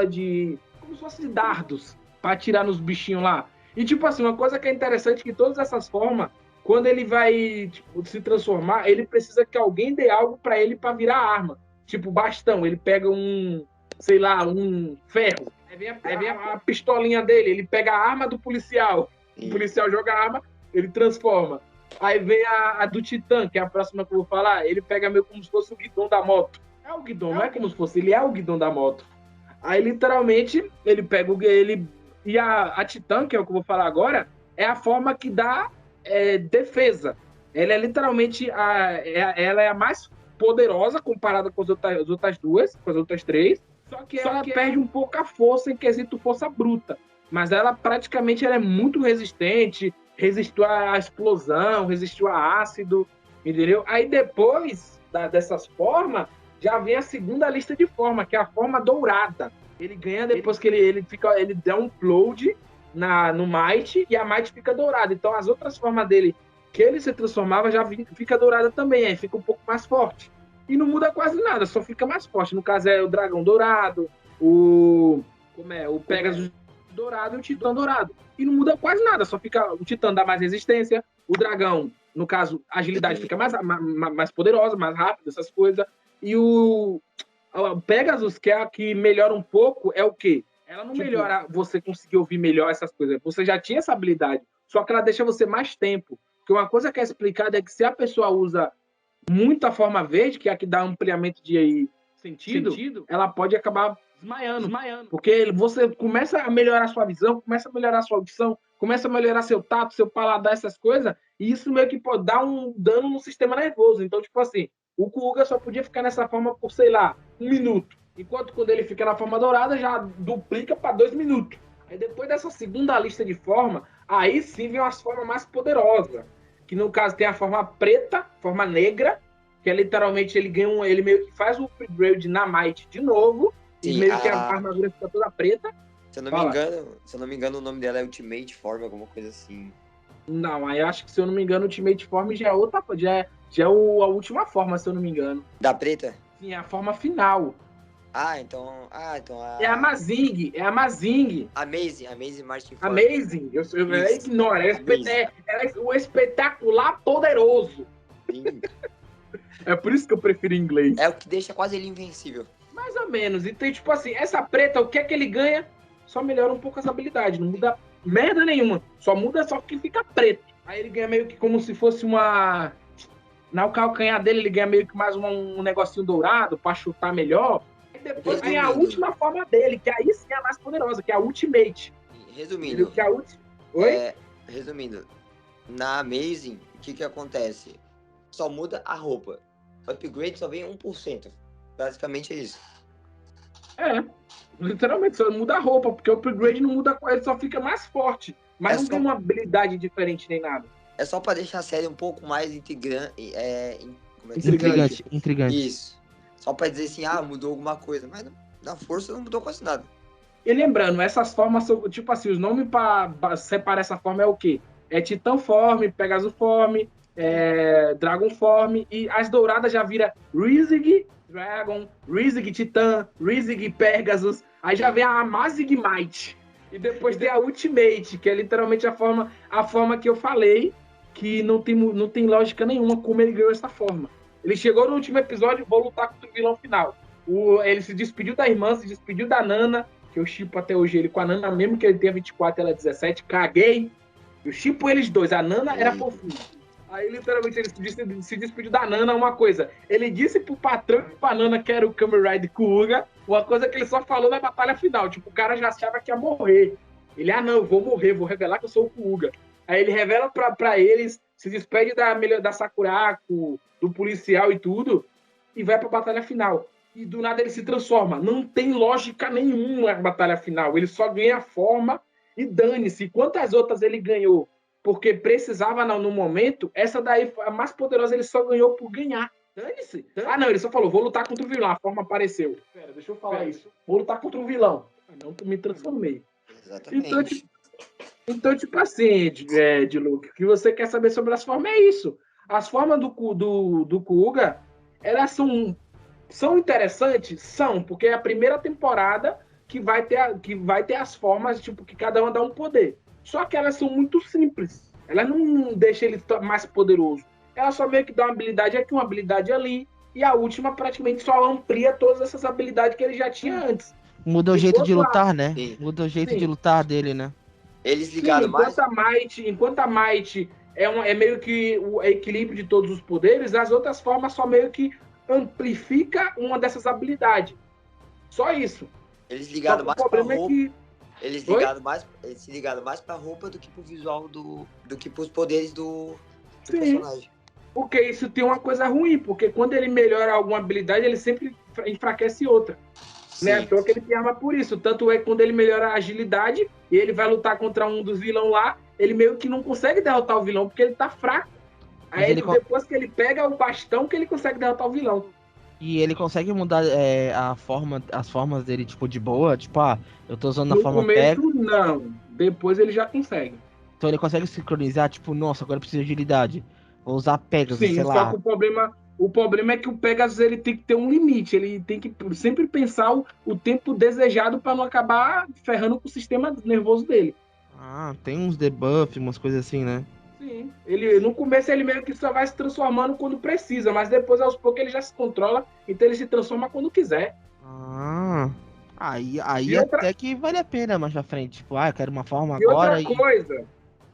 de... como se fosse de dardos, para atirar nos bichinhos lá. E tipo assim, uma coisa que é interessante é que todas essas formas, quando ele vai se transformar, ele precisa que alguém dê algo para ele para virar arma. Tipo bastão, ele pega um ferro. Aí vem a pistolinha dele, ele pega a arma do policial. O policial joga a arma, ele transforma. Aí vem a do Titã, que é a próxima que eu vou falar. Ele pega meio como se fosse o guidão da moto. É o guidão, não é como se fosse, ele é o guidão da moto. Aí, literalmente, ele pega ele. E a Titã, que é o que eu vou falar agora, é a forma que dá defesa. Ela é literalmente ela é a mais poderosa comparada com as outras duas, com as outras três. Só que ela perde um pouco a força em quesito força bruta. Mas ela praticamente é muito resistente, resistiu à explosão, resistiu a ácido, entendeu? Aí depois dessas formas, já vem a segunda lista de forma, que é a forma dourada. Ele ganha depois que ele dá um upload no Might e a Might fica dourada. Então as outras formas dele, que ele se transformava, já fica dourada também, aí fica um pouco mais forte. E não muda quase nada, só fica mais forte. No caso é o dragão dourado, o Pegasus dourado e o Titã dourado. E não muda quase nada, só fica o Titã dá mais resistência, o dragão, no caso, a agilidade fica mais poderosa, mais rápida, essas coisas. E o Pegasus, que é a que melhora um pouco, é o quê? Ela não melhora você conseguir ouvir melhor essas coisas. Você já tinha essa habilidade, só que ela deixa você mais tempo. Porque uma coisa que é explicada é que se a pessoa usa muito a forma verde, que é a que dá ampliamento de sentido, ela pode acabar desmaiando. Porque você começa a melhorar a sua visão, começa a melhorar a sua audição, começa a melhorar seu tato, seu paladar, essas coisas, e isso meio que pode dar um dano no sistema nervoso. Então, tipo assim, O Kuuga só podia ficar nessa forma por, sei lá, 1 minuto. Enquanto quando ele fica na forma dourada, já duplica para 2 minutos. Aí depois dessa segunda lista de forma, aí sim vem as formas mais poderosas. Que no caso tem a forma preta, forma negra, que é literalmente ele ganha ele meio que faz o upgrade na Might de novo. Sim, e meio que a armadura fica toda preta. Se eu não me engano, o nome dela é Ultimate Form, alguma coisa assim. Não, aí eu acho que, se eu não me engano, o Ultimate Form já é outra, já é a última forma, se eu não me engano. Da preta? Sim, é a forma final. Então É a Mazing, Amazing Martin Form. Amazing, eu ignoro, é o espetacular poderoso. Sim. É por isso que eu prefiro inglês. É o que deixa quase ele invencível. Mais ou menos. Então, tipo assim, essa preta, o que é que ele ganha? Só melhora um pouco as habilidades, não muda merda nenhuma. Só muda só que fica preto. Aí ele ganha meio que como se fosse uma... Na calcanhar dele, ele ganha meio que mais um negocinho dourado pra chutar melhor. E depois vem a última forma dele, que aí sim é a mais poderosa, que é a Ultimate. Resumindo, Que é a Oi? Resumindo, na Amazing, o que acontece? Só muda a roupa. O upgrade só vem 1%. Basicamente é isso. Literalmente, só muda a roupa, porque o upgrade não muda a coisa, ele só fica mais forte. Mas não tem uma habilidade diferente nem nada. É só pra deixar a série um pouco mais intrigante. Isso. Só pra dizer assim, mudou alguma coisa. Mas na força não mudou quase nada. E lembrando, essas formas são, tipo assim, os nomes pra separar essa forma é o quê? É Titanform, Pegasusform, Dragonform, e as douradas já vira Rizig Dragon, Rizig Titan, Rizig Pegasus, aí já vem a Amazing Might. E depois tem a Ultimate, que é literalmente a forma que eu falei, que não tem lógica nenhuma como ele ganhou essa forma. Ele chegou no último episódio, vou lutar contra o vilão final. Ele se despediu da irmã, se despediu da Nana, que eu shippo até hoje ele com a Nana, mesmo que ele tenha 24 e ela 17, caguei. Eu shippo eles dois, a Nana era fofinha. Aí, literalmente, ele se despediu da Nana, uma coisa. Ele disse pro patrão e pra Nana que era o Kamen Rider Kuuga, uma coisa que ele só falou na batalha final. Tipo, o cara já achava que ia morrer. Ele, não, eu vou morrer, vou revelar que eu sou o Kuuga. Aí ele revela pra eles, se despede da Sakurako, do policial e tudo, e vai pra batalha final. E do nada ele se transforma. Não tem lógica nenhuma na batalha final. Ele só ganha forma e dane-se. Quantas outras ele ganhou? Porque precisava no momento, essa daí, a mais poderosa, ele só ganhou por ganhar. Dane-se. Não, ele só falou, vou lutar contra o vilão. A forma apareceu. Pera, deixa eu falar isso. Vou lutar contra o vilão. Não, me transformei. Exatamente. Então, tipo assim, de Luke, o que você quer saber sobre as formas é isso. As formas do Kuuga, elas são interessantes? São, porque é a primeira temporada que vai ter as formas, tipo, que cada uma dá um poder. Só que elas são muito simples. Elas não deixam ele mais poderoso. Ela só meio que dá uma habilidade aqui, uma habilidade ali, e a última praticamente só amplia todas essas habilidades que ele já tinha antes. Muda o jeito de lutar, né? Sim. Muda o jeito de lutar dele, né? Eles ligaram mais... Enquanto a Might é meio que o equilíbrio de todos os poderes, as outras formas só meio que amplifica uma dessas habilidades. Só isso. Eles ligaram mais pra roupa. Eles se ligaram mais pra roupa do que pro visual do que pros poderes do personagem. Porque isso tem uma coisa ruim, porque quando ele melhora alguma habilidade, ele sempre enfraquece outra. Né? Então que ele tem arma por isso. Tanto é que quando ele melhora a agilidade e ele vai lutar contra um dos vilões lá, ele meio que não consegue derrotar o vilão, porque ele tá fraco. Aí depois que ele pega o bastão, que ele consegue derrotar o vilão. E ele consegue mudar as formas dele, tipo, de boa? Tipo, eu tô usando a forma Pega. Não. Depois ele já consegue. Então ele consegue sincronizar, tipo, nossa, agora eu preciso de agilidade. Vou usar Pegasus, sei lá. Só que o problema é que o Pegasus ele tem que ter um limite. Ele tem que sempre pensar o tempo desejado para não acabar ferrando com o sistema nervoso dele. Tem uns debuffs, umas coisas assim, né? Sim. No começo ele meio que só vai se transformando quando precisa, mas depois aos poucos ele já se controla, então ele se transforma quando quiser. Aí até que vale a pena mais pra frente. Tipo, eu quero uma forma e agora. Outra coisa,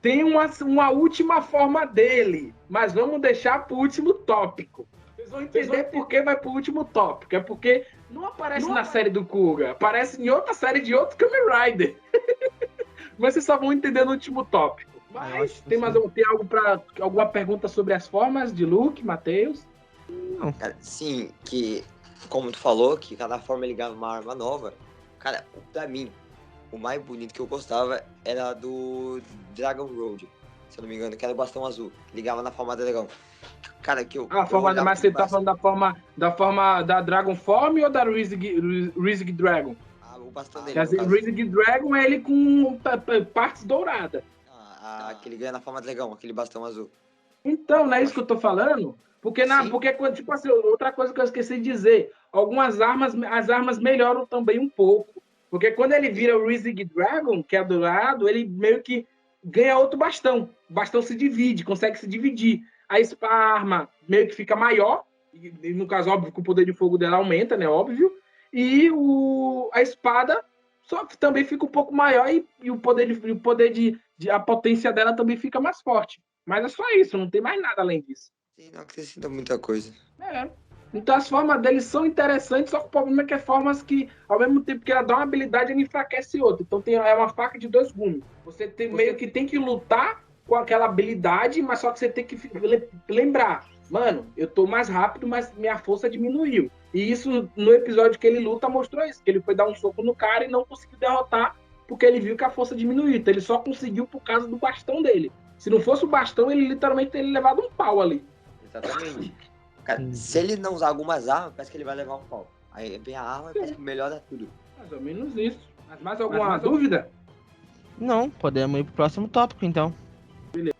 tem uma última forma dele, mas vamos deixar pro último tópico. Vocês vão entender por que vai pro último tópico. É porque não aparece na série do Kuuga, aparece em outra série de outro Kamen Rider. Mas vocês só vão entender no último tópico. Mas tem algo alguma pergunta sobre as formas de Luke, Matheus? Cara, sim, que como tu falou, que cada forma ele ganhava uma arma nova. Cara, pra mim, o mais bonito que eu gostava era do Dragon Road, se eu não me engano, que era o bastão azul, que ligava na forma do dragão. Cara, que eu. A forma, mas você tá falando da forma da Dragon Form ou da Rizig Dragon? O bastão dele. Quer dizer, o Rizig Dragon é ele com partes douradas. Que ele ganha na forma do dragão, aquele bastão azul. Então, não é isso que eu tô falando? Porque, tipo assim, outra coisa que eu esqueci de dizer, as armas melhoram também um pouco. Porque quando ele vira o Rizig Dragon, que é dourado, ele meio que ganha outro bastão. O bastão se divide, consegue se dividir. A arma meio que fica maior, e no caso, óbvio, que o poder de fogo dela aumenta, né? Óbvio. E a espada só também fica um pouco maior e a potência dela também fica mais forte. Mas é só isso, não tem mais nada além disso. Sim, não acrescenta muita coisa. Então as formas deles são interessantes, só que o problema é que é formas que, ao mesmo tempo que ela dá uma habilidade, ela enfraquece outra. Então é uma faca de dois gumes. Você meio que tem que lutar com aquela habilidade, mas só que você tem que lembrar, mano, eu tô mais rápido, mas minha força diminuiu. E isso, no episódio que ele luta, mostrou isso, que ele foi dar um soco no cara e não conseguiu derrotar, porque ele viu que a força diminuiu. Então ele só conseguiu por causa do bastão dele. Se não fosse o bastão, ele literalmente teria levado um pau ali. Exatamente. Cara, se ele não usar algumas armas, parece que ele vai levar um pau. Aí vem a arma e parece que melhora tudo. Mais ou menos isso. Mas mais alguma dúvida? Não, podemos ir pro próximo tópico, então. Beleza.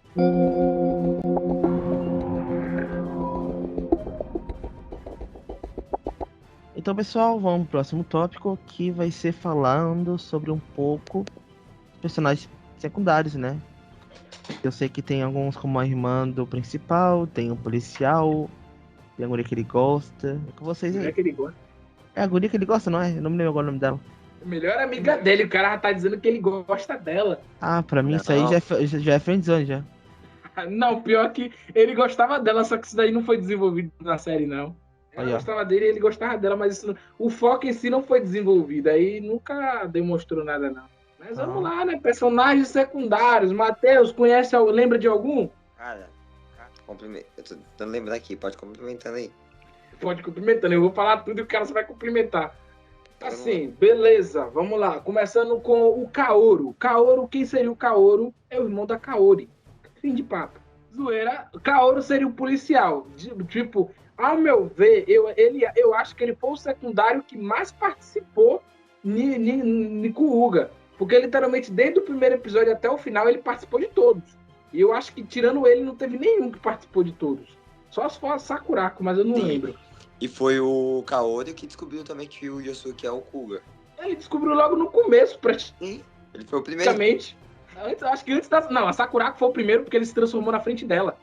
Então, pessoal, vamos pro próximo tópico, que vai ser falando sobre um pouco dos personagens secundários, né? Eu sei que tem alguns como a irmã do principal, tem o policial, tem a guria que ele gosta. É com vocês aí. Que ele gosta. É a guria que ele gosta, não é? Eu não me lembro agora o nome dela. A melhor amiga dele, o cara já tá dizendo que ele gosta dela. Ah, pra mim isso aí já é friendzone, já. Não, pior que ele gostava dela, só que isso daí não foi desenvolvido na série, não. Ela gostava dele e ele gostava dela, mas o foco em si não foi desenvolvido. Aí nunca demonstrou nada, não. Mas vamos lá, né? Personagens secundários. Matheus, lembra de algum? Cara, eu tô tentando lembrar aqui, pode complementando aí. Pode complementando, eu vou falar tudo e o cara só vai complementar. Assim, beleza, vamos lá. Começando com o Kaoru. Quem seria o Kaoru? É o irmão da Kaori. Fim de papo. Zoeira. Kaoru seria o policial. Tipo, ao meu ver, eu acho que ele foi o secundário que mais participou de Kuuga. Porque literalmente, desde o primeiro episódio até o final, ele participou de todos. E eu acho que, tirando ele, não teve nenhum que participou de todos. Só se for a Sakurako, mas eu não lembro. E foi o Kaori que descobriu também que o Yosuke é o Kuuga. Ele descobriu logo no começo, Sim, ele foi o primeiro. praticamente. Acho que antes da... Não, a Sakurako foi o primeiro porque ele se transformou na frente dela.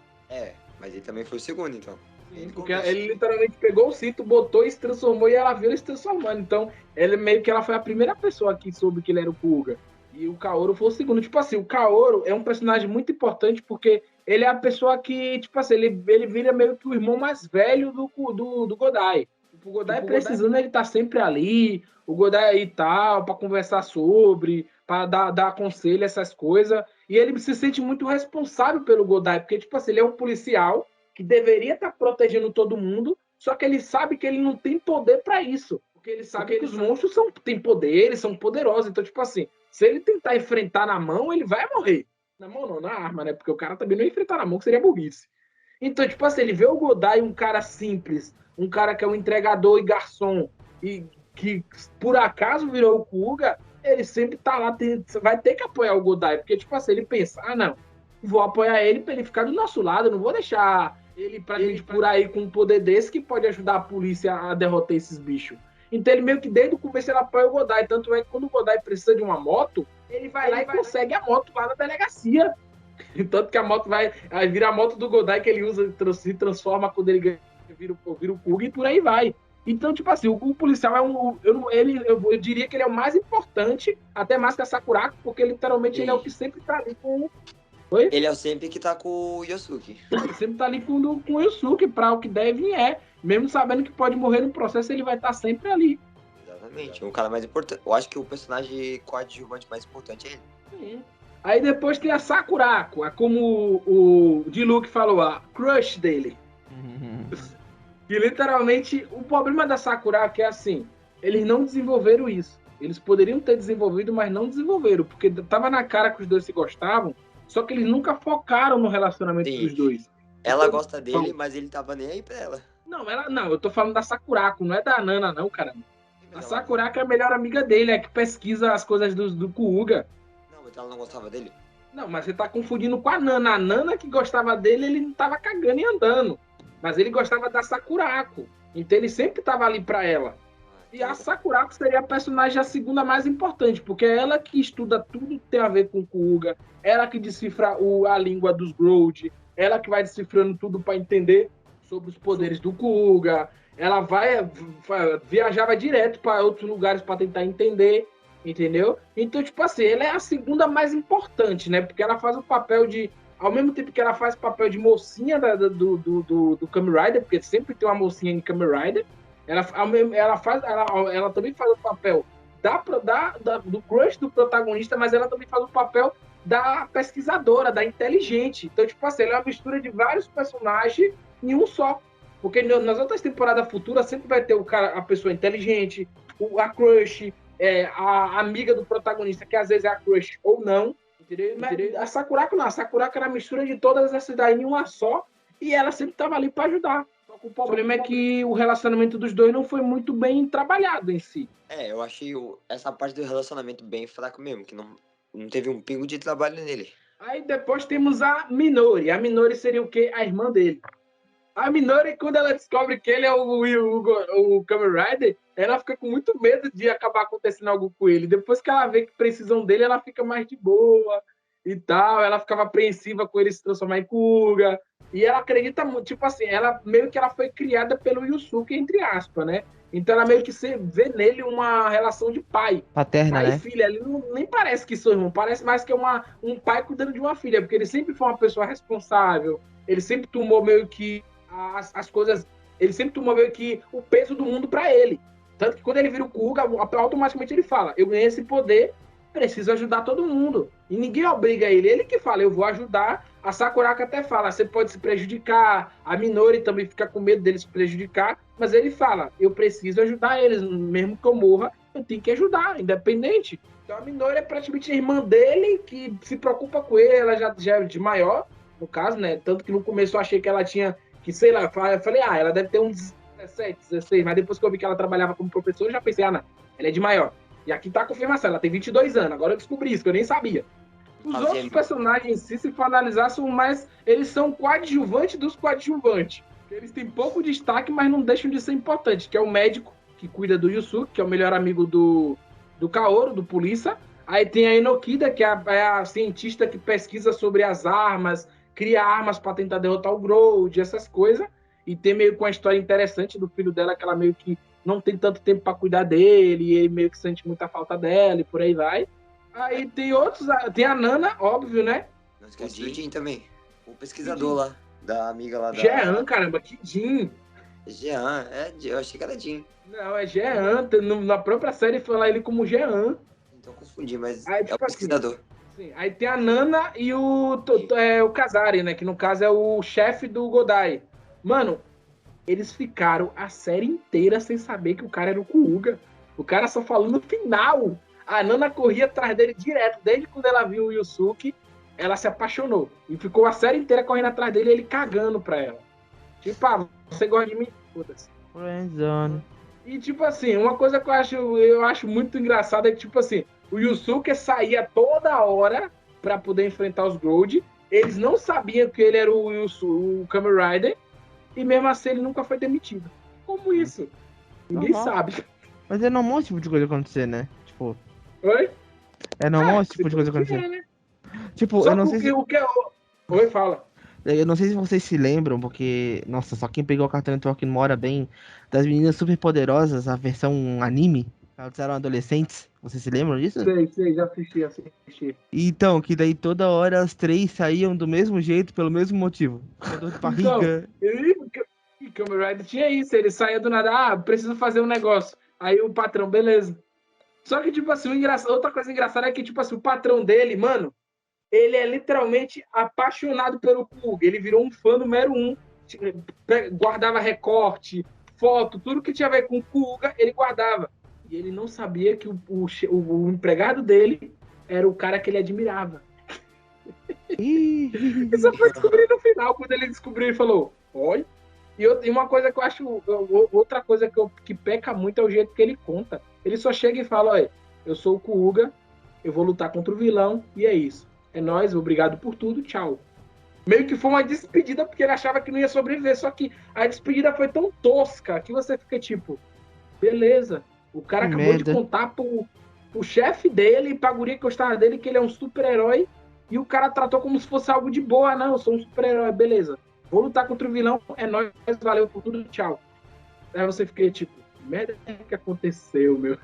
Mas ele também foi o segundo, então. Sim, porque ele literalmente pegou o cinto, botou e se transformou, e ela viu ele se transformando. Então, ela foi a primeira pessoa que soube que ele era o Kuuga. E o Kaoru foi o segundo. Tipo assim, o Kaoru é um personagem muito importante porque ele é a pessoa que, tipo assim, ele vira meio que o irmão mais velho do Godai. O Godai precisando, ele tá sempre ali, o Godai aí tal, pra conversar sobre, pra dar conselho, essas coisas. E ele se sente muito responsável pelo Godai, porque, tipo assim, ele é um policial que deveria estar protegendo todo mundo, só que ele sabe que ele não tem poder para isso. Porque ele sabe que os monstros têm poder, eles são poderosos. Então, tipo assim, se ele tentar enfrentar na mão, ele vai morrer. Na mão não, na arma, né? Porque o cara também não ia enfrentar na mão, que seria burrice. Então, tipo assim, ele vê o Godai, um cara simples, um cara que é um entregador e garçom, e que por acaso virou o Kuuga, ele sempre tá lá, vai ter que apoiar o Godai. Porque, tipo assim, ele pensa, não, vou apoiar ele pra ele ficar do nosso lado, eu não vou deixar ele pra gente por aí com um poder desse que pode ajudar a polícia a derrotar esses bichos. Então ele meio que desde o começo ele apoia o Godai, tanto é que quando o Godai precisa de uma moto, ele vai lá e consegue a moto lá na delegacia. Tanto que a moto aí vira a moto do Godai que ele usa, se transforma quando ele vira o Kuuga e por aí vai. Então, tipo assim, o policial eu diria que ele é o mais importante, até mais que a Sakurako, porque literalmente ele é o que sempre tá ali com... Oi? Ele é o sempre que tá com o Yosuke. Ele sempre tá ali com o Yosuke, pra o que deve é. Mesmo sabendo que pode morrer no processo, ele vai estar sempre ali. Exatamente, o cara mais importante. Eu acho que o personagem coadjuvante mais importante é ele. Sim. Aí depois tem a Sakurako, como o Diluc falou, a crush dele. Que literalmente, o problema da Sakurako é assim, eles não desenvolveram isso. Eles poderiam ter desenvolvido, mas não desenvolveram, porque tava na cara que os dois se gostavam, só que eles nunca focaram no relacionamento Sim. dos dois. Ela Então, gosta dele, mas ele tava nem aí pra ela. Não, eu tô falando da Sakurako, não é da Nana não, cara. A Sakurako é a melhor amiga dele, é que pesquisa as coisas do Kuuga. Não, mas ela não gostava dele. Não, mas você tá confundindo com a Nana. A Nana que gostava dele, ele não tava cagando e andando. Mas ele gostava da Sakurako. Então ele sempre tava ali pra ela. E a Sakurako seria a personagem a segunda mais importante, porque é ela que estuda tudo que tem a ver com o Kuuga, ela que decifra a língua dos Grold, ela que vai decifrando tudo pra entender sobre os poderes do Kuuga. Ela viajava direto para outros lugares para tentar entender, entendeu? Então, tipo assim, ela é a segunda mais importante, né? Porque ela faz o papel de... Ao mesmo tempo que ela faz o papel de mocinha do Kamen Rider, porque sempre tem uma mocinha em Kamen Rider, ela também faz o papel do crush do protagonista, mas ela também faz o papel da pesquisadora, da inteligente. Então, tipo assim, ela é uma mistura de vários personagens em um só. Porque nas outras temporadas futuras sempre vai ter a pessoa inteligente, a crush, a amiga do protagonista, que às vezes é a crush ou não. Entendeu? A Sakurako não. A Sakurako era a mistura de todas essas daí em uma só. E ela sempre estava ali para ajudar. Só que o problema é que o relacionamento dos dois não foi muito bem trabalhado em si. Eu achei essa parte do relacionamento bem fraco mesmo, que não teve um pingo de trabalho nele. Aí depois temos a Minori. A Minori seria o quê? A irmã dele. A Minori, quando ela descobre que ele é o Kamen Rider, ela fica com muito medo de acabar acontecendo algo com ele. Depois que ela vê que precisam dele, ela fica mais de boa e tal. Ela ficava apreensiva com ele se transformar em Kuuga. E ela acredita muito, tipo assim, ela foi criada pelo Yusuke, entre aspas, né? Então ela meio que vê nele uma relação de pai. Paterna, pai né? e filha. Ele nem parece que são irmãos, parece mais que é um pai cuidando de uma filha, porque ele sempre foi uma pessoa responsável. Ele sempre tomou meio que as coisas, ele sempre tomou meio que o peso do mundo pra ele. Tanto que quando ele vira o Kuuga, automaticamente ele fala, eu ganhei esse poder, preciso ajudar todo mundo. E ninguém obriga ele, ele que fala, eu vou ajudar. A Sakurako até fala, você pode se prejudicar, a Minori também fica com medo dele se prejudicar, mas ele fala, eu preciso ajudar eles, mesmo que eu morra, eu tenho que ajudar, independente. Então a Minori é praticamente a irmã dele, que se preocupa com ele, ela já é de maior, no caso, né? Tanto que no começo eu achei que ela tinha que, sei lá, eu falei, ela deve ter uns 17, 16, mas depois que eu vi que ela trabalhava como professora, eu já pensei, não, ela é de maior. E aqui tá a confirmação, ela tem 22 anos, agora eu descobri isso, que eu nem sabia. Os outros personagens em si, se for analisar, eles são coadjuvantes dos coadjuvantes. Eles têm pouco destaque, mas não deixam de ser importantes, que é o médico, que cuida do Yusuke, que é o melhor amigo do Kaoru, do polícia. Aí tem a Enokida, que é a cientista que pesquisa sobre as armas, cria armas para tentar derrotar o Grold, essas coisas. E tem meio que uma história interessante do filho dela, que ela meio que não tem tanto tempo para cuidar dele, e ele meio que sente muita falta dela, e por aí vai. Aí tem outros, tem a Nana, óbvio, né? Não esquece do Jin também. O pesquisador lá, da amiga lá da... Jean, caramba, que Jin. Jean, eu achei que era Jin. Não, é Jean, na própria série fala ele como Jean. Então confundi, mas aí, é o pesquisador. Sim, aí tem a Nana e o Kazari, né? Que no caso é o chefe do Godai. Mano, eles ficaram a série inteira sem saber que o cara era o Kuuga. O cara só falou no final. A Nana corria atrás dele direto. Desde quando ela viu o Yusuke, ela se apaixonou. E ficou a série inteira correndo atrás dele e ele cagando pra ela. Tipo, você gosta de mim? Foda-se. Friendzone. E tipo assim, uma coisa que eu acho muito engraçada é que, tipo assim, o Yusuke saía toda hora pra poder enfrentar os Grold. Eles não sabiam que ele era o Kamen Rider. E mesmo assim ele nunca foi demitido. Como isso? Ninguém sabe. Mas é normal esse tipo de coisa acontecer, né? Tipo... Oi? É normal esse tipo de coisa acontecer. Né? Tipo, só eu não sei se... Oi, fala. Eu não sei se vocês se lembram, porque... Nossa, só quem pegou o Cartoon Network mora bem. Das Meninas Super Poderosas, a versão anime. Elas eram adolescentes. Vocês se lembram disso? Sei, já assisti. Então, que daí toda hora as três saíam do mesmo jeito, pelo mesmo motivo. Dor de barriga. E Kamen Rider tinha isso. Ele saía do nada, preciso fazer um negócio. Aí o patrão, beleza. Só que, tipo assim, outra coisa engraçada é que, tipo assim, o patrão dele, mano, ele é literalmente apaixonado pelo Kuuga. Ele virou um fã número 1. guardava recorte, foto, tudo que tinha a ver com o Kuuga, ele guardava. E ele não sabia que o empregado dele era o cara que ele admirava. Isso foi descobrir no final, quando ele descobriu, ele falou, olha. E uma coisa que eu acho, outra coisa que peca muito é o jeito que ele conta. Ele só chega e fala, olha, eu sou o Kuuga, eu vou lutar contra o vilão, e é isso. É nóis, obrigado por tudo, tchau. Meio que foi uma despedida, porque ele achava que não ia sobreviver, só que a despedida foi tão tosca que você fica tipo, beleza, o cara acabou de contar pro chefe dele, pra guria que gostava dele, que ele é um super-herói, e o cara tratou como se fosse algo de boa, não, eu sou um super-herói, beleza. Vou lutar contra o vilão, é nóis, valeu por tudo, tchau. Aí você fica tipo, merda que aconteceu, meu.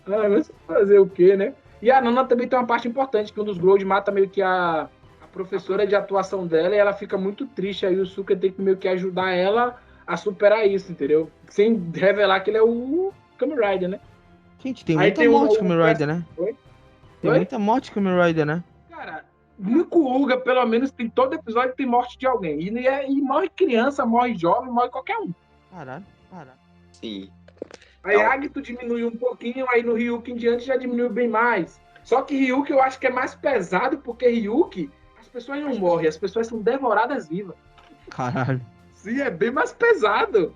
Ah, mas fazer o quê, né? E a Nana também tem uma parte importante, que um dos Grold mata meio que a professora de atuação dela, e ela fica muito triste, aí o Suka tem que meio que ajudar ela a superar isso, entendeu? Sem revelar que ele é o Kamen Rider, né? Gente, tem muita morte Kamen Rider, né? Oi? Tem muita morte Kamen Rider, né? Cara, no Kuuga, pelo menos, tem todo episódio tem morte de alguém. E morre criança, morre jovem, morre qualquer um. Caralho. Sim. Aí Agito diminuiu um pouquinho, aí no Ryuki em diante já diminuiu bem mais. Só que Ryuki eu acho que é mais pesado, porque Ryuki, as pessoas não morrem, as pessoas são devoradas vivas. Caralho. Sim, é bem mais pesado.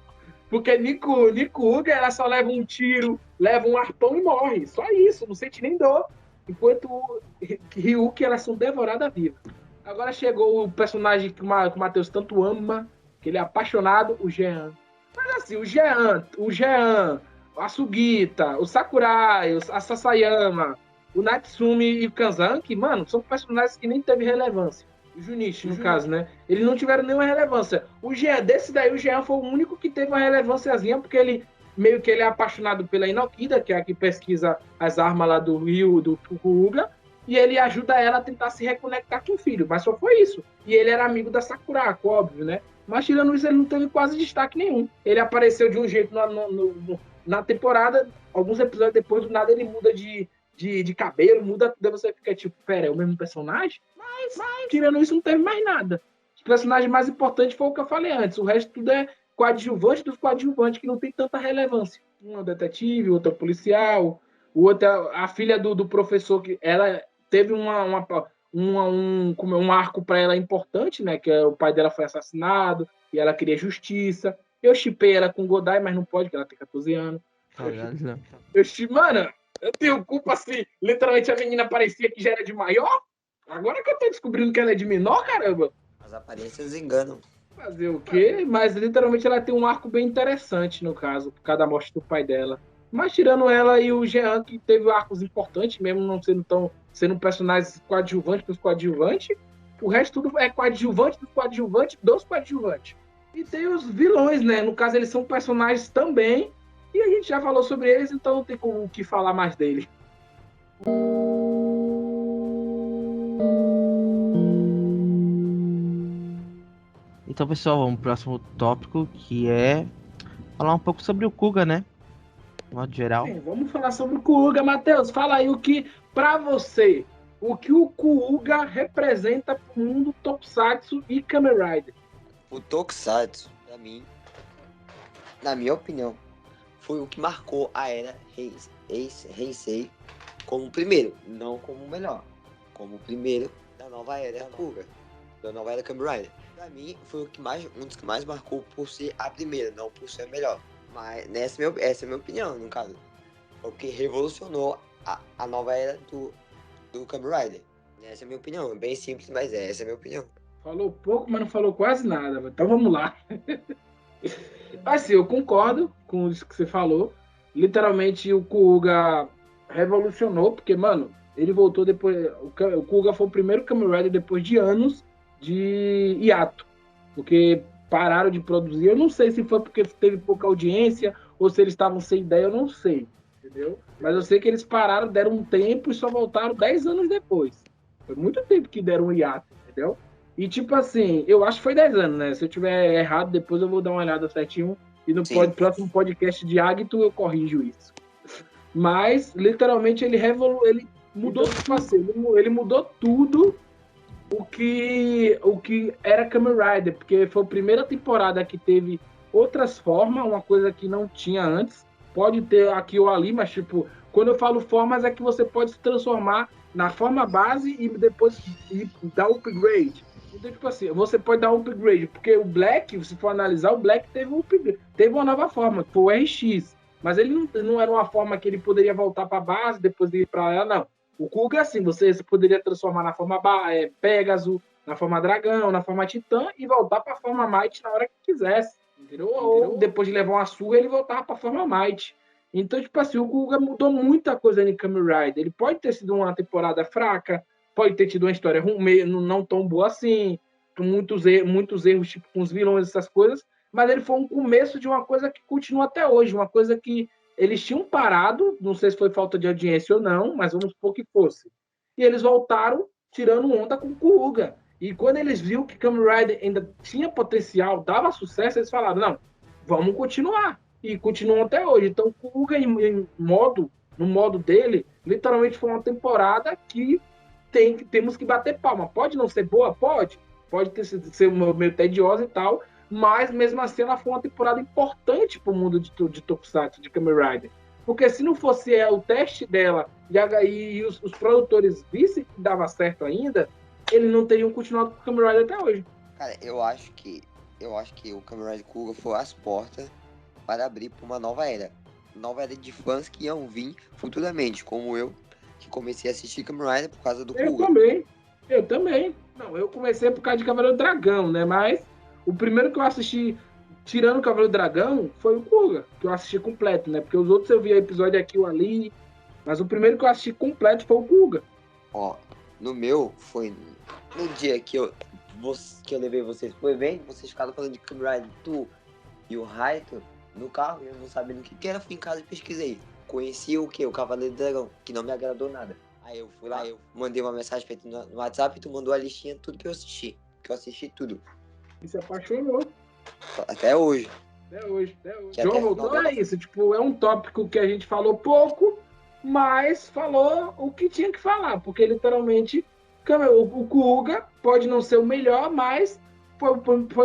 Porque Nikuuga, ela só leva um tiro, leva um arpão e morre. Só isso, não sente nem dor. Enquanto Ryuki, elas são devoradas vivas. Agora chegou o personagem que o Matheus tanto ama, que ele é apaixonado, o Jean. Mas assim, o Jean, a Sugita, o Sakurai, a Sasayama, o Natsumi e o Kanzanki, mano, são personagens que nem teve relevância. O Junichi, no caso, né? Eles não tiveram nenhuma relevância. O Jean, desse daí, o Jean foi o único que teve uma relevânciazinha, porque ele meio que ele é apaixonado pela Inokida, que é a que pesquisa as armas lá do Rio, do Kuuga, e ele ajuda ela a tentar se reconectar com o filho, mas só foi isso. E ele era amigo da Sakurako, óbvio, né? Mas tirando isso, ele não teve quase destaque nenhum. Ele apareceu de um jeito na temporada, alguns episódios depois, do nada ele muda de cabelo, muda tudo, você fica tipo, pera, é o mesmo personagem? Mas tirando isso, não teve mais nada. Os personagens mais importantes foi o que eu falei antes, o resto tudo é coadjuvante dos coadjuvantes, que não tem tanta relevância. Um é o detetive, o outro é o policial, o outro é a filha do professor, que ela teve um arco para ela importante, né? Que o pai dela foi assassinado e ela queria justiça. Eu shippei ela com o Godai, mas não pode, porque ela tem 14 anos. Mano, eu tenho culpa assim. Literalmente a menina parecia que já era de maior. Agora que eu tô descobrindo que ela é de menor, caramba. As aparências enganam. Fazer o quê? Mas literalmente ela tem um arco bem interessante, no caso, por causa da morte do pai dela. Mas tirando ela e o Jean, que teve arcos importantes, mesmo não sendo personagens coadjuvantes dos coadjuvantes, o resto tudo é coadjuvante dos coadjuvantes. E tem os vilões, né? No caso, eles são personagens também, e a gente já falou sobre eles, então não tem como o que falar mais dele. Então, pessoal, vamos pro próximo tópico, que é falar um pouco sobre o Kuuga, né? De modo geral. Sim, vamos falar sobre o Kuuga. Matheus, fala aí pra você, o que o Kuuga representa pro mundo Tokusatsu e Kamen Rider. O Tokusatsu, pra mim, na minha opinião, foi o que marcou a era Heisei como o primeiro, não como o melhor, como o primeiro da nova era Kuuga, da nova era Kamen Rider. Pra mim, foi um dos que mais marcou por ser a primeira, não por ser a melhor. Mas essa é a minha opinião, no caso. Porque revolucionou a nova era do Kamen Rider. Essa é a minha opinião. É bem simples, mas essa é a minha opinião. Falou pouco, mas não falou quase nada. Então vamos lá. Assim, eu concordo com isso que você falou. Literalmente, o Kuuga revolucionou, porque, mano, ele voltou depois... O Kuuga foi o primeiro Kamen Rider depois de anos de hiato. Porque pararam de produzir. Eu não sei se foi porque teve pouca audiência ou se eles estavam sem ideia, eu não sei. Entendeu? Mas eu sei que eles pararam, deram um tempo e só voltaram 10 anos depois. Foi muito tempo que deram um hiato, entendeu? E tipo assim, eu acho que foi 10 anos, né? Se eu tiver errado, depois eu vou dar uma olhada certinho. E no próximo podcast de Agito eu corrijo isso. Mas, literalmente, ele mudou tudo. Ele mudou tudo o que era Kamen Rider, porque foi a primeira temporada que teve outras formas, uma coisa que não tinha antes. Pode ter aqui ou ali, mas tipo, quando eu falo formas é que você pode se transformar na forma base e depois dar upgrade. Então, tipo assim, você pode dar um upgrade, porque o Black, se for analisar, o Black teve um upgrade, teve uma nova forma, que foi o RX. Mas ele não era uma forma que ele poderia voltar para a base, depois de ir para ela, não. O Kuga, assim, você poderia transformar na forma Pegasus, na forma Dragão, na forma Titã e voltar para a forma Might na hora que quisesse. Entendeu? Ou depois de levar uma surra, ele voltava para a forma Might. Então, tipo assim, o Kuga mudou muita coisa em Kamen Rider. Ele pode ter sido uma temporada fraca, pode ter tido uma história ruim, não tão boa assim, com muitos erros, tipo, com os vilões, essas coisas, mas ele foi um começo de uma coisa que continua até hoje, uma coisa que eles tinham parado, não sei se foi falta de audiência ou não, mas vamos supor que fosse. E eles voltaram tirando onda com o Kuga. E quando eles viram que Kamen Rider ainda tinha potencial, dava sucesso, eles falaram, não, vamos continuar. E continuam até hoje. Então, o Kuga, no modo dele, literalmente foi uma temporada que temos que bater palma. Pode não ser boa? Pode ser meio tediosa e tal, mas mesmo assim ela foi uma temporada importante para o mundo de Tokusatsu, de Kamen Rider. Porque se não fosse o teste dela e os produtores vissem que dava certo ainda, eles não teriam continuado com o Kamen Rider até hoje. Cara, eu acho que o Kamen Rider Kuga foi as portas para abrir para uma nova era. Nova era de fãs que iam vir futuramente, como eu, que comecei a assistir Kamen Rider por causa do Kuga. Eu também. Não, eu comecei por causa de Cavaleiro do Dragão, né? Mas o primeiro que eu assisti, tirando o Cavaleiro do Dragão, foi o Kuga, que eu assisti completo, né? Porque os outros eu via episódio aqui ou ali, mas o primeiro que eu assisti completo foi o Kuga. Ó, no meu, foi no dia que eu levei vocês pro evento, vocês ficaram falando de Kamen Rider, tu e o Raito, no carro, eu não sabia o que era, fui em casa e pesquisei. Conheci o quê? O Cavaleiro do Dragão, que não me agradou nada. Aí eu fui lá, eu mandei uma mensagem pra tu no WhatsApp e tu mandou a listinha de tudo que eu assisti. Que eu assisti tudo. E se apaixonou. Até hoje. Até hoje. João voltou a isso. Tipo, é um tópico que a gente falou pouco, mas falou o que tinha que falar. Porque literalmente, o Kuga pode não ser o melhor, mas foi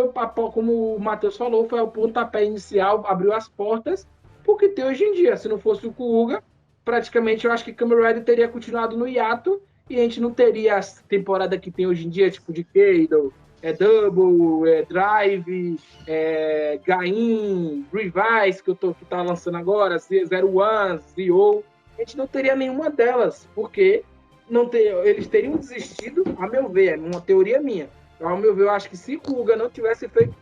o papel, como o Matheus falou, foi o pontapé inicial, abriu as portas porque tem hoje em dia. Se não fosse o Kuga, praticamente eu acho que Kamen Rider teria continuado no hiato e a gente não teria a temporada que tem hoje em dia, tipo de Keido, Double, Drive, Gain, Revise, que tá lançando agora, Zero One, Zio. A gente não teria nenhuma delas, porque eles teriam desistido, a meu ver, é uma teoria minha. Ao meu ver, eu acho que se Kuga não tivesse feito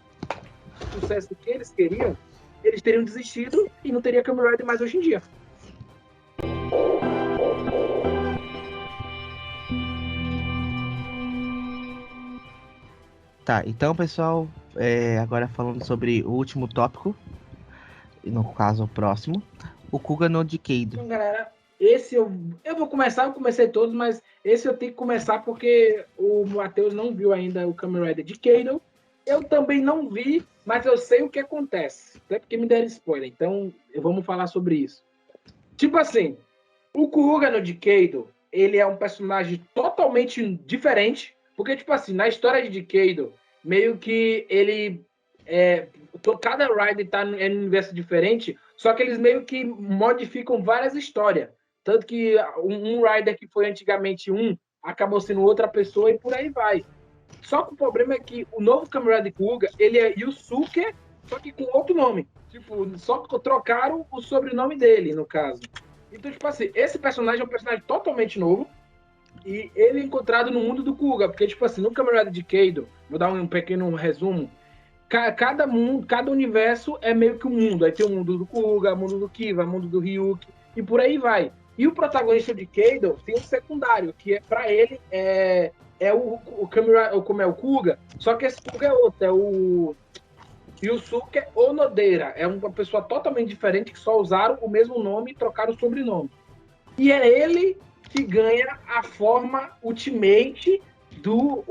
o sucesso que eles queriam, eles teriam desistido e não teria Kamen Rider mais hoje em dia. Tá, então pessoal, agora falando sobre o último tópico, no caso o próximo, o Kuga no Decade. Então, galera, esse eu vou começar, eu comecei todos, mas esse eu tenho que começar porque o Matheus não viu ainda o Kamen Rider Decade. Eu também não vi, mas eu sei o que acontece, até porque me deram spoiler, então vamos falar sobre isso. Tipo assim, o Kuga no Decade, ele é um personagem totalmente diferente, porque, tipo assim, na história de Decade, meio que ele... cada Rider tá em um universo diferente, só que eles meio que modificam várias histórias. Tanto que um Rider que foi antigamente acabou sendo outra pessoa e por aí vai. Só que o problema é que o novo Kamen Rider Kuga, ele é Yusuke, só que com outro nome. Tipo, só trocaram o sobrenome dele, no caso. Então, tipo assim, esse personagem é um personagem totalmente novo e ele é encontrado no mundo do Kuga, porque, tipo assim, no Kamen Rider Decade, vou dar um pequeno resumo, cada universo é meio que um mundo. Aí tem o mundo do Kuga, o mundo do Kiva, o mundo do Ryuki, e por aí vai. E o protagonista de Keido tem um secundário, que pra ele é o Kamen Rider, como é o Kuga, só que esse Kuga é outro, é o Yusuke Onodera. É uma pessoa totalmente diferente que só usaram o mesmo nome e trocaram o sobrenome. E é ele que ganha a forma Ultimate do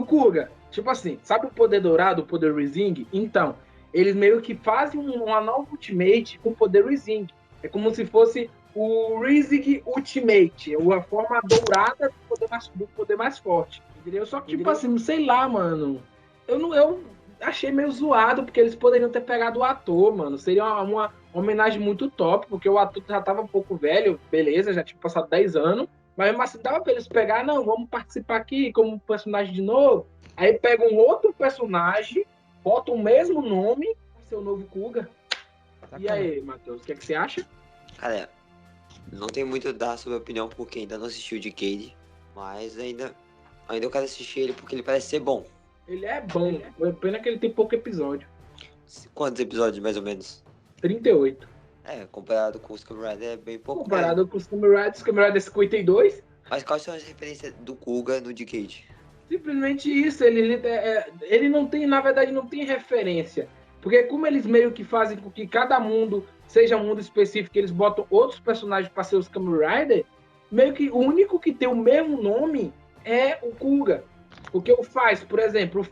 Kuga. Tipo assim, sabe o poder dourado, o poder Rising? Então, eles meio que fazem uma nova Ultimate com o poder Rising. É como se fosse o Rising Ultimate, a forma dourada do poder mais forte. Entendeu? Só que, tipo assim, sei lá, mano. Eu achei meio zoado, porque eles poderiam ter pegado o ator, mano. Seria uma homenagem muito top, porque o ator já tava um pouco velho, beleza, já tinha passado 10 anos. Mas mesmo assim, dava pra eles pegar, não, vamos participar aqui como personagem de novo. Aí pega um outro personagem, bota o mesmo nome, seu novo Kuga. E aí, Matheus, o que você acha? Cara, não tem muito a dar sobre a opinião porque ainda não assisti o de Cade, mas ainda eu quero assistir ele porque ele parece ser bom. Ele é bom, é pena que ele tem pouco episódio. Quantos episódios, mais ou menos? 38. Comparado com os Kamen Rider é bem pouco. Comparado com os Kamen Rider é 52. Mas quais são as referências do Kuga no Decade? Simplesmente isso, ele não tem, na verdade, não tem referência. Porque como eles meio que fazem com que cada mundo seja um mundo específico, eles botam outros personagens para ser os Kamen Rider, meio que o único que tem o mesmo nome é o Kuga. Porque o Faz, por exemplo,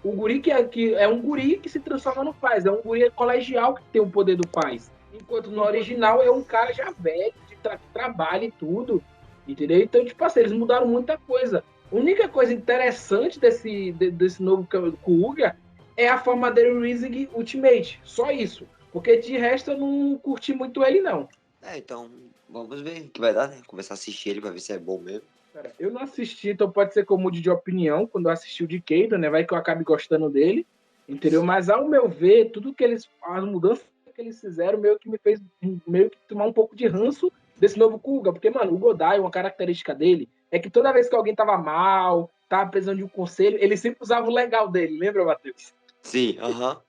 o guri que é um guri que se transforma no Faz, é um guri colegial que tem o poder do Faz. Enquanto no original é um cara já velho, que trabalha e tudo, entendeu? Então, tipo assim, eles mudaram muita coisa. A única coisa interessante desse novo Kuga é a forma dele Rising Ultimate, só isso. Porque de resto eu não curti muito ele, não. Então, vamos ver o que vai dar, né? Começar a assistir ele pra ver se é bom mesmo. Cara, eu não assisti, então pode ser que eu mude de opinião quando eu assistir o de Keido, né? Vai que eu acabe gostando dele, entendeu? Mas ao meu ver, tudo que as mudanças que eles fizeram meio que me fez tomar um pouco de ranço desse novo Kuga, porque, mano, o Godai, uma característica dele é que toda vez que alguém tava mal, tava precisando de um conselho, ele sempre usava o legal dele, lembra, Matheus? Sim, aham.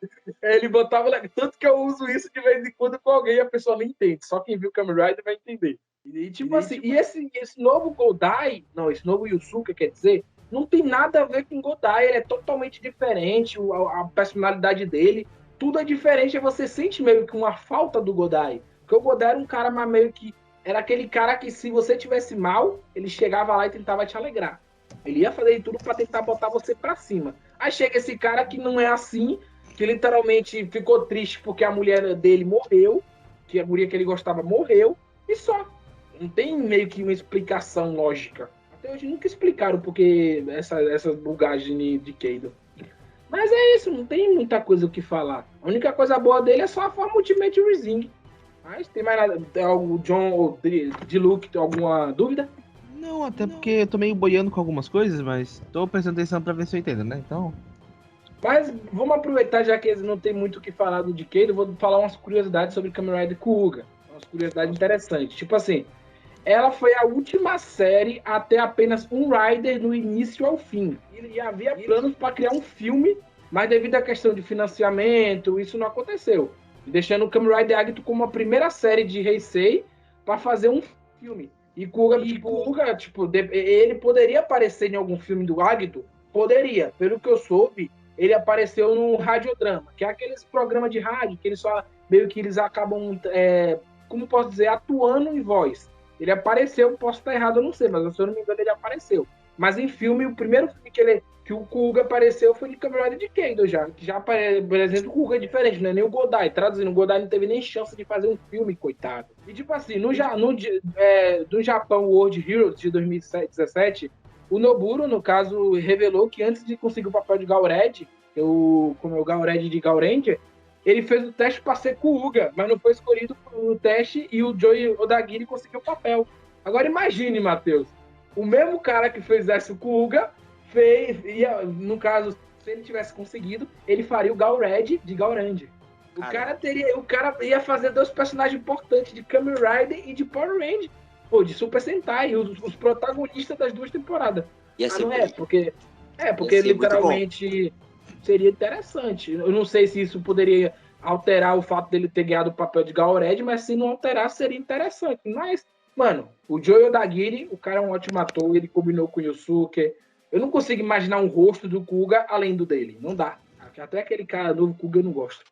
Ele botava o legal, tanto que eu uso isso de vez em quando com alguém e a pessoa não entende, só quem viu o Kamen Rider vai entender. E tipo assim, esse novo Godai, não, esse novo Yusuke, quer dizer, não tem nada a ver com Godai, ele é totalmente diferente, a personalidade dele, tudo é diferente, e você sente meio que uma falta do Godai, porque o Godai era um cara mais meio que, era aquele cara que se você tivesse mal, ele chegava lá e tentava te alegrar, ele ia fazer tudo pra tentar botar você pra cima. Aí chega esse cara que não é assim, que literalmente ficou triste porque a mulher dele morreu, que a guria que ele gostava morreu, e só. Não tem meio que uma explicação lógica. Até hoje nunca explicaram porque essas bugagens de Keido. Mas é isso, não tem muita coisa o que falar. A única coisa boa dele é só a forma Ultimate Rising. Mas tem mais nada? Tem algo, John ou de Luke, tem alguma dúvida? Não, até porque eu tô meio boiando com algumas coisas, mas tô prestando atenção pra ver se eu entendo, né? Então. Mas vamos aproveitar, já que eles não tem muito o que falar do Decade, vou falar umas curiosidades sobre Kamen Rider Kuga. Umas curiosidades interessantes. Tipo assim, ela foi a última série a ter apenas um Rider no início ao fim. E havia planos para criar um filme, mas devido à questão de financiamento, isso não aconteceu. Deixando o Kamen Rider Agito como a primeira série de Heisei para fazer um filme. E Kuga, tipo, ele poderia aparecer em algum filme do Agito? Poderia. Pelo que eu soube, ele apareceu no radiodrama, que é aqueles programas de rádio que eles só, meio que eles acabam, como posso dizer, atuando em voz. Ele apareceu, posso estar errado, eu não sei, mas se eu não me engano ele apareceu. Mas em filme, o primeiro filme que o Kuga apareceu foi de Kamen Rider de Keido já. Que já apresenta o Kuga diferente, não é nem o Godai. Traduzindo, o Godai não teve nem chance de fazer um filme, coitado. E tipo assim, no Japão World Heroes de 2017, o Noburo, no caso, revelou que antes de conseguir o papel de Gaured, como é o Gaured de Gauranger, ele fez o teste para ser Kuga, mas não foi escolhido o teste e o Joey Odagiri conseguiu o papel. Agora imagine, Matheus, o mesmo cara que fizesse o Kuga, no caso, se ele tivesse conseguido, ele faria o Gaured de Gauranger. O cara ia fazer dois personagens importantes de Kamen Rider e de Power Ranger, ou de Super Sentai, os protagonistas das duas temporadas. Porque literalmente seria interessante. Eu não sei se isso poderia alterar o fato dele ter ganhado o papel de Gaured, mas se não alterar, seria interessante. Mas, mano, o Joey Odagiri, o cara é um ótimo ator, ele combinou com o Yusuke. Eu não consigo imaginar um rosto do Kuga além do dele. Não dá. Até aquele cara novo Kuga eu não gosto.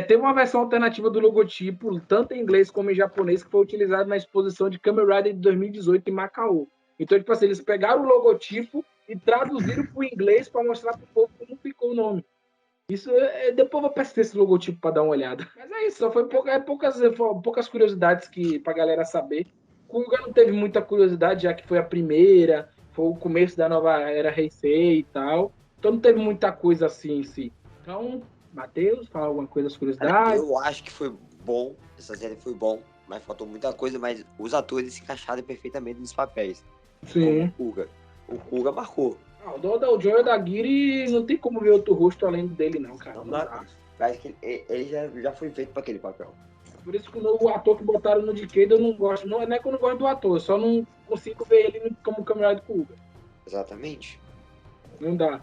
Tem uma versão alternativa do logotipo, tanto em inglês como em japonês, que foi utilizado na exposição de Kamen Rider de 2018 em Macau. Então, tipo assim, eles pegaram o logotipo e traduziram para o inglês para mostrar para o povo como ficou o nome. Isso, depois eu vou pesquisar esse logotipo para dar uma olhada. Mas é isso, só foi poucas curiosidades para a galera saber. Kuga não teve muita curiosidade, já que foi a primeira, foi o começo da nova era Heisei e tal. Então não teve muita coisa assim em si. Então, Matheus, fala alguma coisa das curiosidades. Eu acho que foi bom, essa série foi bom, mas faltou muita coisa, mas os atores se encaixaram perfeitamente nos papéis. Sim. Como o Kuga marcou. O do Joe da Giri não tem como ver outro rosto além dele, não, cara. Não dá. Parece que ele já foi feito para aquele papel. Por isso que o ator que botaram no Decade eu não gosto. Não é que eu não gosto do ator, eu só não consigo ver ele como Kamen Rider Kuga. Exatamente. Não dá.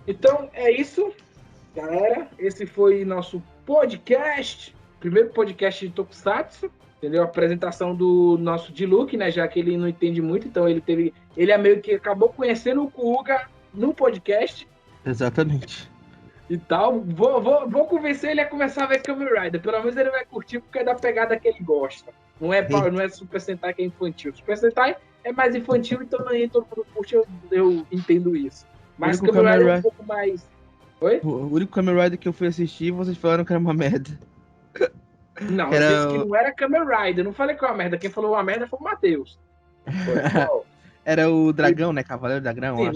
Então é isso, galera. Esse foi nosso podcast. Primeiro podcast de Tokusatsu. Entendeu? A apresentação do nosso Diluc, né? Já que ele não entende muito, então ele é meio que acabou conhecendo o Kuga no podcast. Exatamente. E tal. Vou convencer ele a começar a ver Kamen Rider. Pelo menos ele vai curtir porque é da pegada que ele gosta. Não é Super Sentai que é infantil. Super Sentai é mais infantil, então nem todo mundo curte, eu entendo isso. Mas Kamen Rider é um pouco mais... Oi? O único Kamen Rider que eu fui assistir, vocês falaram que era uma merda. Não, eu disse que não era Kamen Rider. Eu não falei que era uma merda. Quem falou uma merda foi o Matheus. Era o Dragão, né? Cavaleiro Dragão. Sim,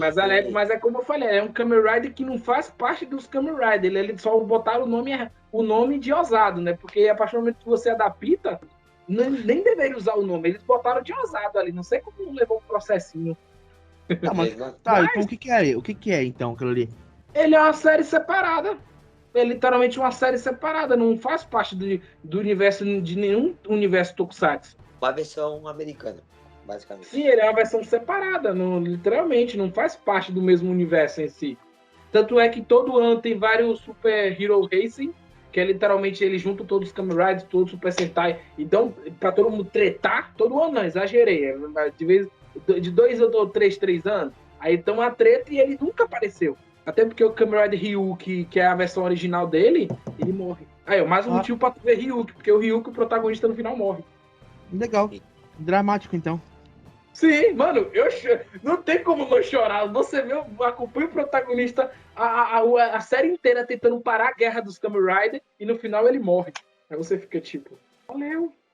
mas é como eu falei, é um Kamen Rider que não faz parte dos Kamen Rider. Ele só botaram o nome de Ousado, né? Porque a partir do momento que você adapta, nem deveria usar o nome. Eles botaram de Ousado ali. Não sei como não levou um processinho. Então o que é? O que é então aquilo ali? Ele é uma série separada. É literalmente uma série separada. Não faz parte do universo, de nenhum universo Tokusatsu. Uma versão americana, basicamente. Sim, ele é uma versão separada, literalmente, não faz parte do mesmo universo em si. Tanto é que todo ano tem vários Super Hero Racing, que é literalmente ele junta todos os Kamen Riders, todos os Super Sentai. Então, pra todo mundo tretar, todo ano não, exagerei. De 2 ou 3 anos, aí então a treta e ele nunca apareceu. Até porque o Kamen Rider Ryuki, que é a versão original dele, ele morre. Aí, mais um motivo pra tu ver Ryuki, porque o Ryuki, o protagonista, no final morre. Legal. Dramático, então. Sim, mano, não tem como não chorar. Você vê, acompanha o protagonista a série inteira tentando parar a guerra dos Kamen Rider e no final ele morre. Aí você fica tipo,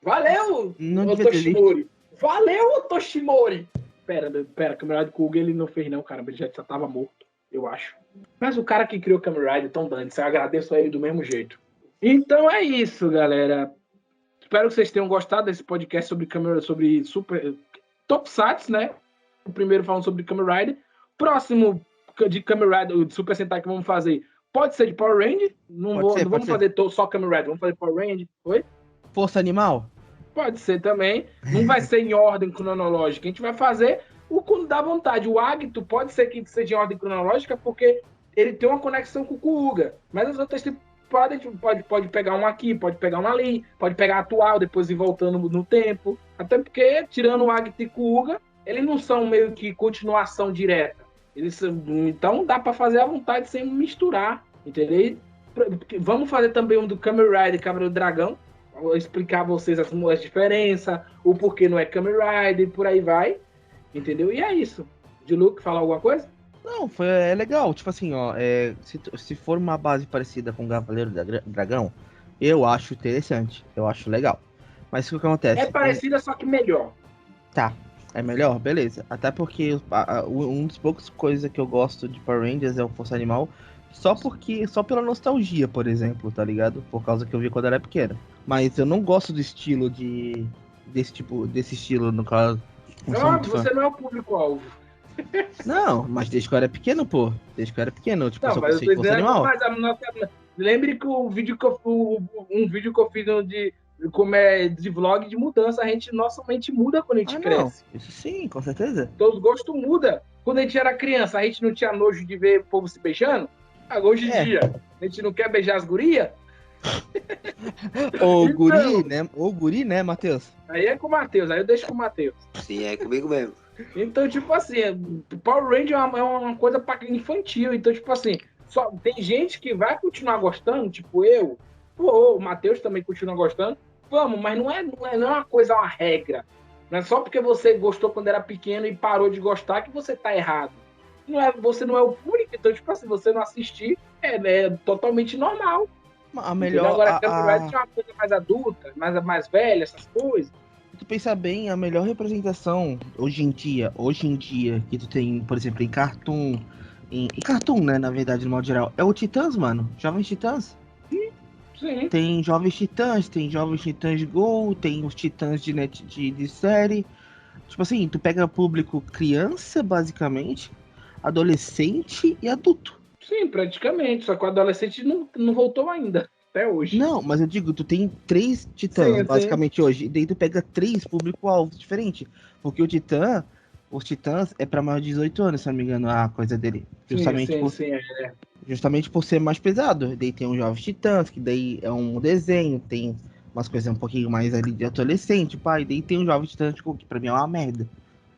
valeu, Toshimori. Valeu, Toshimori. Pera, Kamen Rider Kuga ele não fez não, cara, ele já tava morto, eu acho. Mas o cara que criou o Kamen Rider, tão dando, eu agradeço a ele do mesmo jeito. Então é isso, galera. Espero que vocês tenham gostado desse podcast sobre Super Tokusatsu, né? O primeiro falando sobre Kamen Rider. Próximo de Kamen Rider, de Super Sentai que vamos fazer, pode ser de Power Ranger. Não vamos fazer só Kamen Rider, vamos fazer Power Ranger. Oi? Força Animal? Pode ser também. Não vai ser em ordem cronológica. A gente vai fazer o quando dá vontade. O Agito pode ser que seja em ordem cronológica porque ele tem uma conexão com o Kuga. Mas as outras a gente pode pegar um aqui, pode pegar um ali, pode pegar atual, depois ir voltando no tempo. Até porque, tirando o Agito e Kuga, eles não são meio que continuação direta. Então dá pra fazer à vontade sem misturar, entendeu? Vamos fazer também um do Kamen Rider, Cavaleiro do Dragão. Vou explicar a vocês as diferenças, o porquê não é Kamen Rider, por aí vai. Entendeu? E é isso. Diluc, falar alguma coisa? Não, é legal. Tipo assim, ó, se for uma base parecida com o Cavaleiro Dragão, eu acho interessante. Eu acho legal. Mas o que acontece? É parecida, só que melhor. Tá, é melhor? Beleza. Até porque um dos poucos coisas que eu gosto de Power Rangers é o Força Animal. Só pela nostalgia, por exemplo, tá ligado? Por causa que eu vi quando era pequeno. Mas eu não gosto do estilo desse estilo, no caso. Você não é o público-alvo. Não, mas desde que eu era pequeno, pô. Desde que eu era pequeno, tipo, não, só mas consigo Força Animal. Lembre que um vídeo que eu fiz de vlog de mudança, nossa mente muda quando a gente cresce. Não. Isso sim, com certeza. Todos os gostos mudam. Quando a gente era criança, a gente não tinha nojo de ver o povo se beijando? Hoje em dia, a gente não quer beijar as gurias? Ou guri, né, Matheus? Aí é com o Matheus, aí eu deixo com o Matheus. Sim, é comigo mesmo. Então, tipo assim, Power Ranger é uma coisa para infantil. Então, tipo assim, tem gente que vai continuar gostando, tipo eu, o Matheus também continua gostando. Vamos, mas não é uma coisa, uma regra. Não é só porque você gostou quando era pequeno e parou de gostar que você tá errado. Você não é o público, então, tipo assim, você não assistir é totalmente normal. A melhor. Agora, Kamen Rider é uma coisa mais adulta, mais velha, essas coisas. tu pensar bem, a melhor representação hoje em dia, que tu tem, por exemplo, em Cartoon, em Cartoon, né, na verdade, no modo geral, é o Titãs, mano. Jovens Titãs. Sim. Tem Jovens Titãs Go, tem os Titãs de série. Tipo assim, tu pega público criança, basicamente, adolescente e adulto. Sim, praticamente. Só que o adolescente não voltou ainda, até hoje. Não, mas eu digo, tu tem 3 Titãs, Sim, basicamente, hoje. E daí tu pega 3 público-alvo diferentes. Porque os Titãs é pra maior de 18 anos, se não me engano, a coisa dele. Justamente por ser mais pesado. Daí tem os Jovens Titãs, que daí é um desenho, tem umas coisas um pouquinho mais ali de adolescente, pai. Daí tem os Jovens Titãs, tipo, que pra mim é uma merda.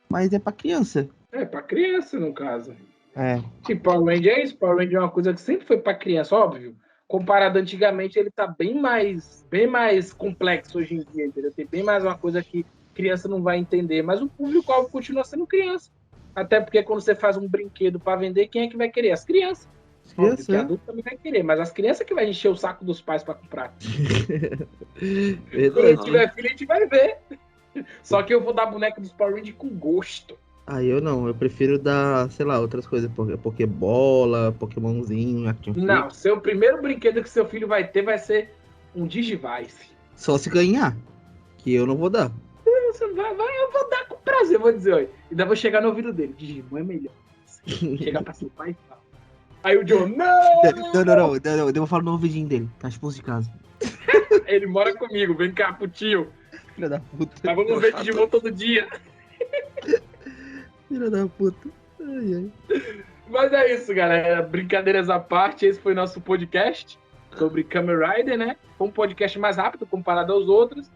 Mas é pra criança. É, pra criança, no caso. É. Tipo, Power Ranger é isso. Power Ranger é uma coisa que sempre foi pra criança, óbvio. Comparado antigamente, ele tá bem mais complexo hoje em dia, entendeu? Tem bem mais uma coisa que criança não vai entender. Mas o público-alvo continua sendo criança. Até porque quando você faz um brinquedo pra vender, quem é que vai querer? As crianças. Óbvio que adulto também vai querer, mas as crianças que vai encher o saco dos pais pra comprar. Quando eu tiver filho, a gente vai ver. Só que eu vou dar boneca dos Power Rangers com gosto. Ah, eu não. Eu prefiro dar, sei lá, outras coisas. Pokébola, Pokémonzinho, Action Figure. Não, seu primeiro brinquedo que seu filho vai ter vai ser um Digivice. Só se ganhar. Que eu não vou dar. Você vai, eu vou dar com prazer, vou dizer, olha. Ainda vou chegar no ouvido dele. Digimon é melhor. Chegar pra seu pai e tal. Aí o John, não! Eu vou falar no ouvidinho dele. Tá expulso de casa. Ele mora comigo, vem cá pro tio. Filha da puta. Mas vamos ver Digimon todo dia. Filha da puta. Ai, ai. Mas é isso, galera. Brincadeiras à parte, esse foi nosso podcast sobre Kamen Rider, né? Foi um podcast mais rápido comparado aos outros.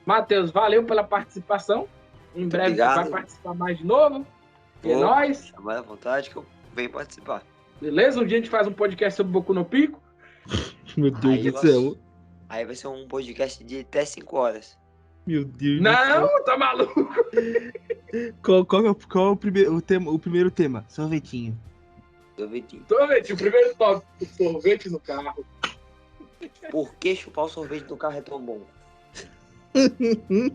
Matheus, valeu pela participação. Em breve você vai participar mais de novo. É nóis. Chamar à vontade que eu venho participar. Beleza? Um dia a gente faz um podcast sobre Boku no Pico. Meu Deus do céu. Aí vai ser um podcast de até 5 horas. Meu Deus do céu. Não, tá maluco? Qual é o primeiro tema? Sorvetinho. Sorvete, o primeiro tópico, sorvete no carro. Por que chupar o sorvete no carro é tão bom?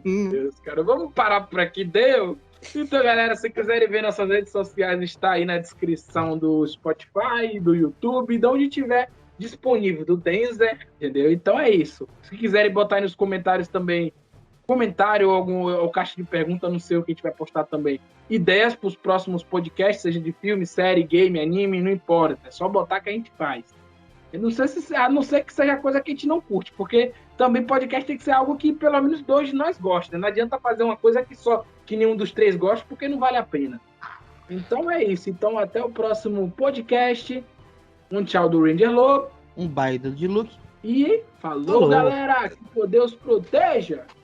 Deus, cara, vamos parar por aqui, deu? Então, galera, se quiserem ver nossas redes sociais, está aí na descrição do Spotify, do YouTube, de onde tiver disponível, do Denzer, entendeu? Então é isso. Se quiserem botar aí nos comentários também, comentário ou caixa de pergunta, não sei o que a gente vai postar também. Ideias para os próximos podcasts, seja de filme, série, game, anime, não importa. É só botar que a gente faz. Eu não sei a não ser que seja coisa que a gente não curte, porque também podcast tem que ser algo que pelo menos 2 de nós gostem. Não adianta fazer uma coisa que nenhum dos 3 gosta, porque não vale a pena. Então é isso. Então até o próximo podcast. Um tchau do Ranger Lobo. Um bye do Diluc. E falou, galera. Que Deus proteja.